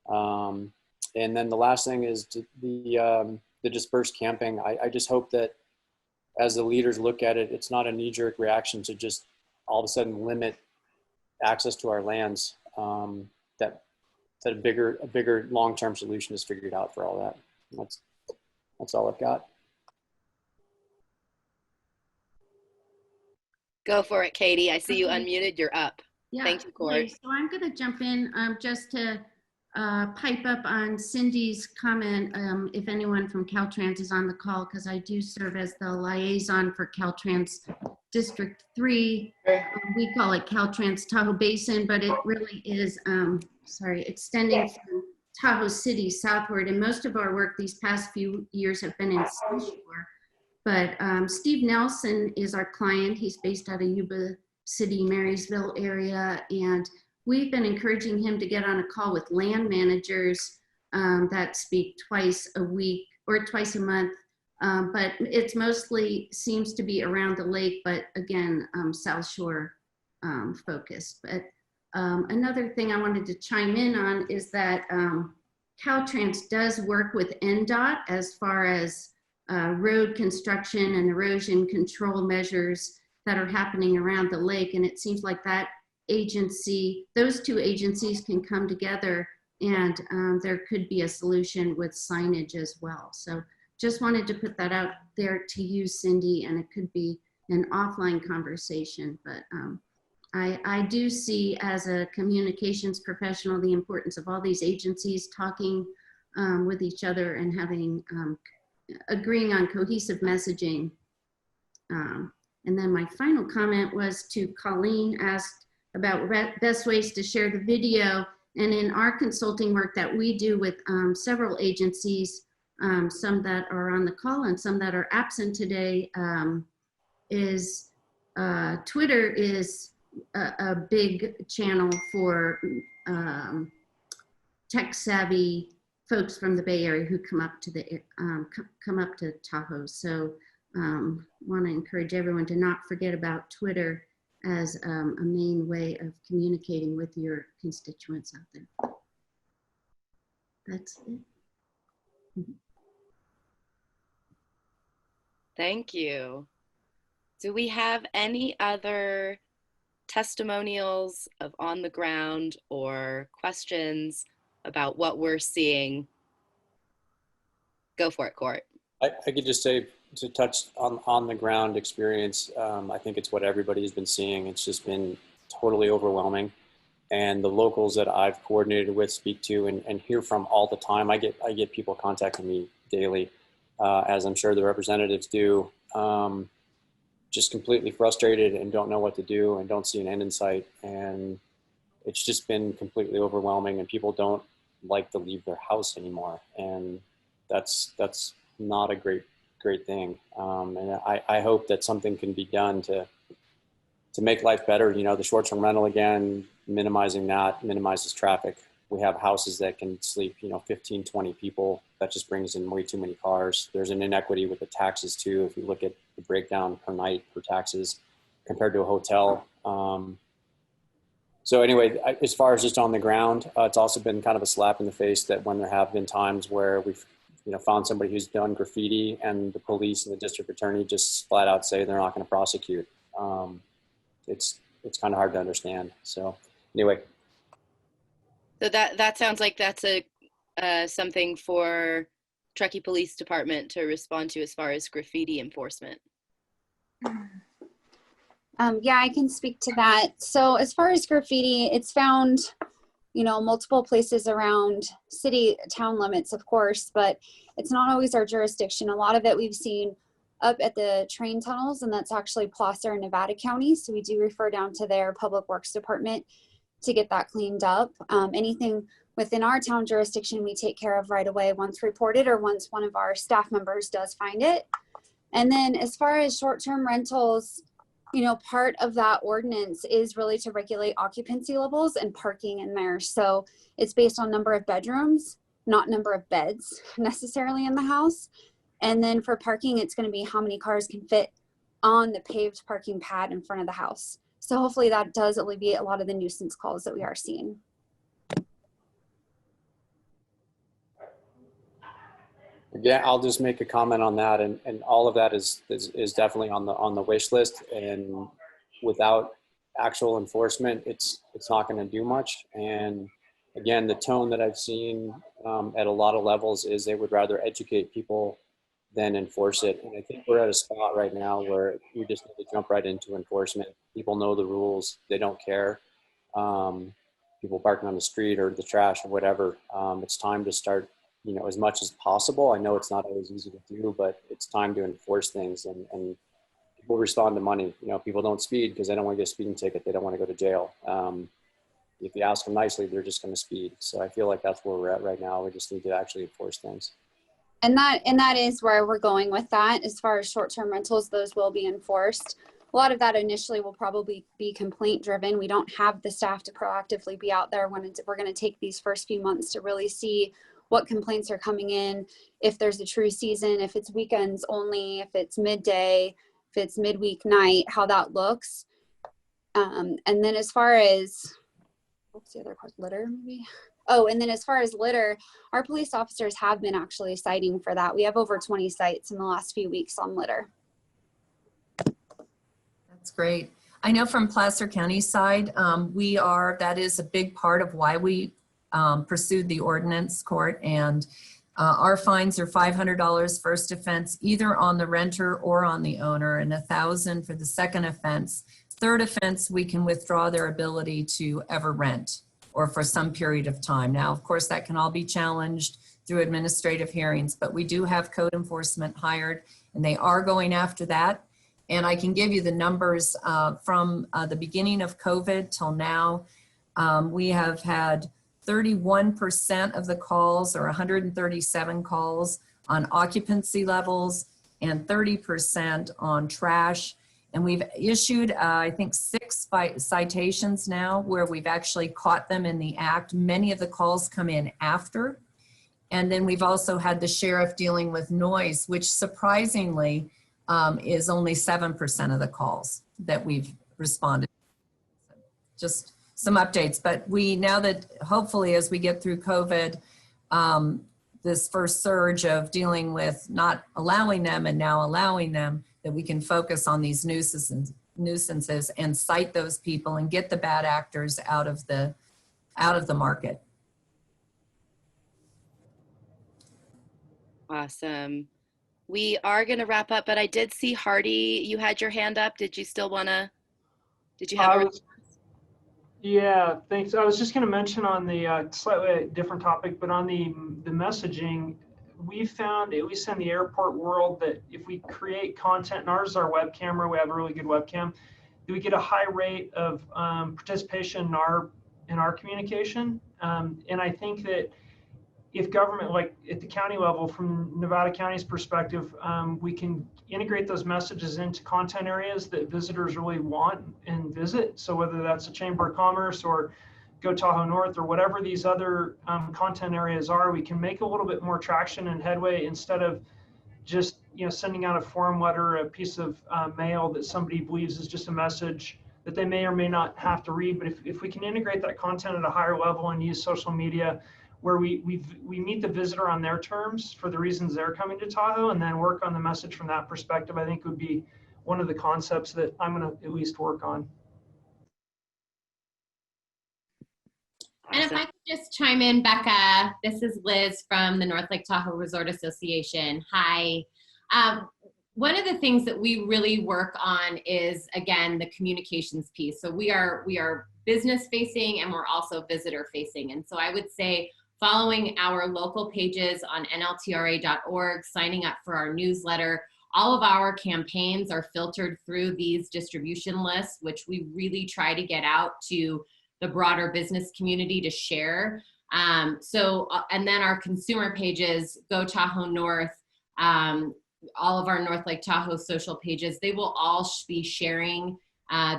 And then the last thing is the dispersed camping. I just hope that as the leaders look at it, it's not a knee-jerk reaction to just all of a sudden limit access to our lands. That a bigger long-term solution is figured out for all that. That's all I've got. Go for it, Katie. I see you unmuted. You're up. Yeah, Thank you, Court. hey, so I'm going to jump in just to pipe up on Cindy's comment, if anyone from Caltrans is on the call, because I do serve as the liaison for Caltrans District 3. We call it Caltrans Tahoe Basin, but it really is, extending from Tahoe City southward. And most of our work these past few years have been in South Shore. But Steve Nelson is our client. He's based out of Yuba City, Marysville area. And we've been encouraging him to get on a call with land managers that speak twice a week or twice a month. But it's mostly seems to be around the lake, but again, South Shore focused. But another thing I wanted to chime in on is that Caltrans does work with NDOT as far as road construction and erosion control measures that are happening around the lake. And it seems like that agency, those 2 agencies can come together and there could be a solution with signage as well. So just wanted to put that out there to you, Cindy, and it could be an offline conversation. But I do see as a communications professional the importance of all these agencies talking with each other and having agreeing on cohesive messaging. And then my final comment was to Colleen, asked about best ways to share the video. And in our consulting work that we do with several agencies, some that are on the call and some that are absent today, is Twitter is a big channel for tech savvy folks from the Bay Area who come up to Tahoe. So want to encourage everyone to not forget about Twitter as a main way of communicating with your constituents out there. That's it. Thank you. Do we have any other testimonials of on the ground or questions about what we're seeing? Go for it, Court. I could just say, to touch on the ground experience, I think it's what everybody has been seeing. It's just been totally overwhelming. And the locals that I've coordinated with, speak to, and hear from all the time, I get people contacting me daily, as I'm sure the representatives do, just completely frustrated and don't know what to do and don't see an end in sight. And it's just been completely overwhelming, and people don't like to leave their house anymore. And that's not a great thing. And I hope that something can be done to make life better. You know, the short-term rental, again, minimizing that minimizes traffic. We have houses that can sleep, 15, 20 people. That just brings in way too many cars. There's an inequity with the taxes too. If you look at the breakdown per night for taxes compared to a hotel. So anyway, as far as just on the ground, it's also been kind of a slap in the face that when there have been times where we've found somebody who's done graffiti and the police and the district attorney just flat out say they're not going to prosecute. It's kind of hard to understand. So anyway. So that sounds like that's something for Truckee Police Department to respond to as far as graffiti enforcement? Yeah, I can speak to that. So as far as graffiti, it's found, you know, multiple places around city, town limits, of course, but it's not always our jurisdiction. A lot of it we've seen up at the train tunnels, and that's actually Placer and Nevada County. So we do refer down to their Public Works Department to get that cleaned up. Anything within our town jurisdiction, we take care of right away once reported or once one of our staff members does find it. And then as far as short-term rentals, you know, part of that ordinance is really to regulate occupancy levels and parking in there. So it's based on number of bedrooms, not number of beds necessarily in the house. And then for parking, it's going to be how many cars can fit on the paved parking pad in front of the house. So hopefully that does alleviate a lot of the nuisance calls that we are seeing. Yeah, I'll just make a comment on that, and all of that is definitely on the wish list, and without actual enforcement, it's not going to do much. And again, the tone that I've seen at a lot of levels is they would rather educate people than enforce it. And I think we're at a spot right now where you just need to jump right into enforcement. People know the rules; they don't care. People parking on the street or the trash or whatever. It's time to start, you know, as much as possible. I know it's not always easy to do, but it's time to enforce things, and people respond to money. You know, people don't speed because they don't want to get a speeding ticket. They don't want to go to jail. If you ask them nicely, they're just going to speed. So I feel like that's where we're at right now. We just need to actually enforce things. And that is where we're going with that. As far as short-term rentals, those will be enforced. A lot of that initially will probably be complaint driven. We don't have the staff to proactively be out there when we're going to take these first few months to really see what complaints are coming in, if there's a true season, if it's weekends only, if it's midday, if it's midweek night, how that looks. And then as far as, what's the other part, litter maybe? Oh, and then as far as litter, our police officers have been actually citing for that. We have over 20 cites in the last few weeks on litter. That's great. I know from Placer County side, that is a big part of why we pursued the ordinance court, and our fines are $500 first offense, either on the renter or on the owner, and $1,000 for the second offense. Third offense, we can withdraw their ability to ever rent or for some period of time. Now, of course, that can all be challenged through administrative hearings, but we do have code enforcement hired, and they are going after that. And I can give you the numbers from the beginning of COVID till now. We have had 31% of the calls, or 137 calls, on occupancy levels, and 30% on trash. And we've issued, I think, 6 citations now where we've actually caught them in the act. Many of the calls come in after. And then we've also had the sheriff dealing with noise, which surprisingly is only 7% of the calls that we've responded. Just some updates, but now that hopefully as we get through COVID, this first surge of dealing with not allowing them and now allowing them, that we can focus on these nuisances and cite those people and get the bad actors out of the market. Awesome. We are going to wrap up, but I did see Hardy, you had your hand up. Did you still want to, did you have Yeah, thanks. I was just going to mention on the slightly different topic, but on the messaging, we found, at least in the airport world, that if we create content, and ours is our web camera, we have a really good webcam, we get a high rate of participation in our communication. And I think that if government, like at the county level, from Nevada County's perspective, we can integrate those messages into content areas that visitors really want and visit. So whether that's a Chamber of Commerce or Go Tahoe North or whatever these other content areas are, we can make a little bit more traction and headway instead of just sending out a form letter, a piece of mail that somebody believes is just a message that they may or may not have to read. But if we can integrate that content at a higher level and use social media where we meet the visitor on their terms for the reasons they're coming to Tahoe, and then work on the message from that perspective, I think would be one of the concepts that I'm going to at least work on. And if I could just chime in, Becca, this is Liz from the North Lake Tahoe Resort Association. Hi. One of the things that we really work on is, again, the communications piece. So we are business facing and we're also visitor facing. And so I would say following our local pages on nltra.org, signing up for our newsletter. All of our campaigns are filtered through these distribution lists, which we really try to get out to the broader business community to share. And then our consumer pages, Go Tahoe North, all of our North Lake Tahoe social pages, they will all be sharing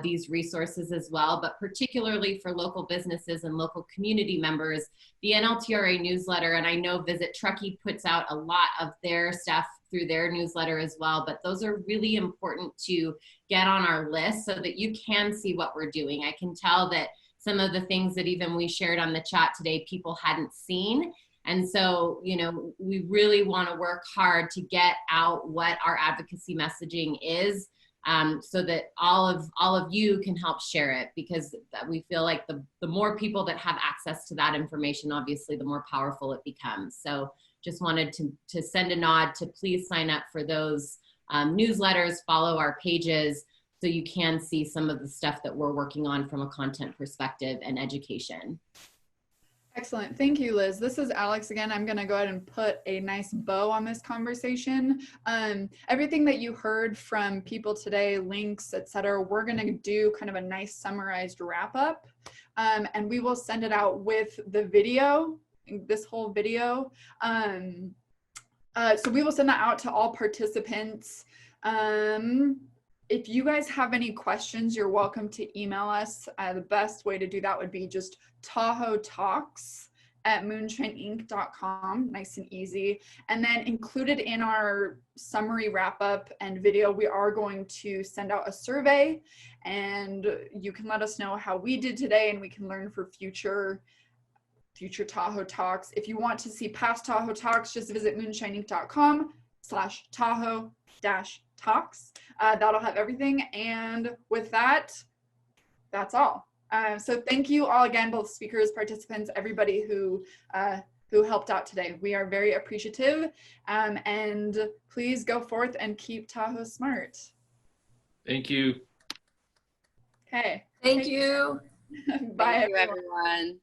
these resources as well, but particularly for local businesses and local community members, the NLTRA newsletter, and I know Visit Truckee puts out a lot of their stuff through their newsletter as well, but those are really important to get on our list so that you can see what we're doing. I can tell that some of the things that even we shared on the chat today, people hadn't seen. And so, you know, we really want to work hard to get out what our advocacy messaging is, so that all of you can help share it, because we feel like the more people that have access to that information, obviously, the more powerful it becomes. So just wanted to send a nod to please sign up for those newsletters, follow our pages, so you can see some of the stuff that we're working on from a content perspective and education. Excellent. Thank you, Liz. This is Alex again. I'm going to go ahead and put a nice bow on this conversation. Everything that you heard from people today, links, etc., we're going to do kind of a nice summarized wrap up, and we will send it out with the video, this whole video. So we will send that out to all participants. If you guys have any questions, you're welcome to email us. The best way to do that would be just Tahoe Talks at moonshineink.com, nice and easy. And then included in our summary wrap up and video, we are going to send out a survey, and you can let us know how we did today, and we can learn for future Tahoe Talks. If you want to see past Tahoe Talks, just visit moonshineinc.com/Tahoe-Talks. That'll have everything. And with that, that's all. So thank you all again, both speakers, participants, everybody who helped out today. We are very appreciative, and please go forth and keep Tahoe smart. Thank you. Okay. Thank you. Bye, Thank you, everyone.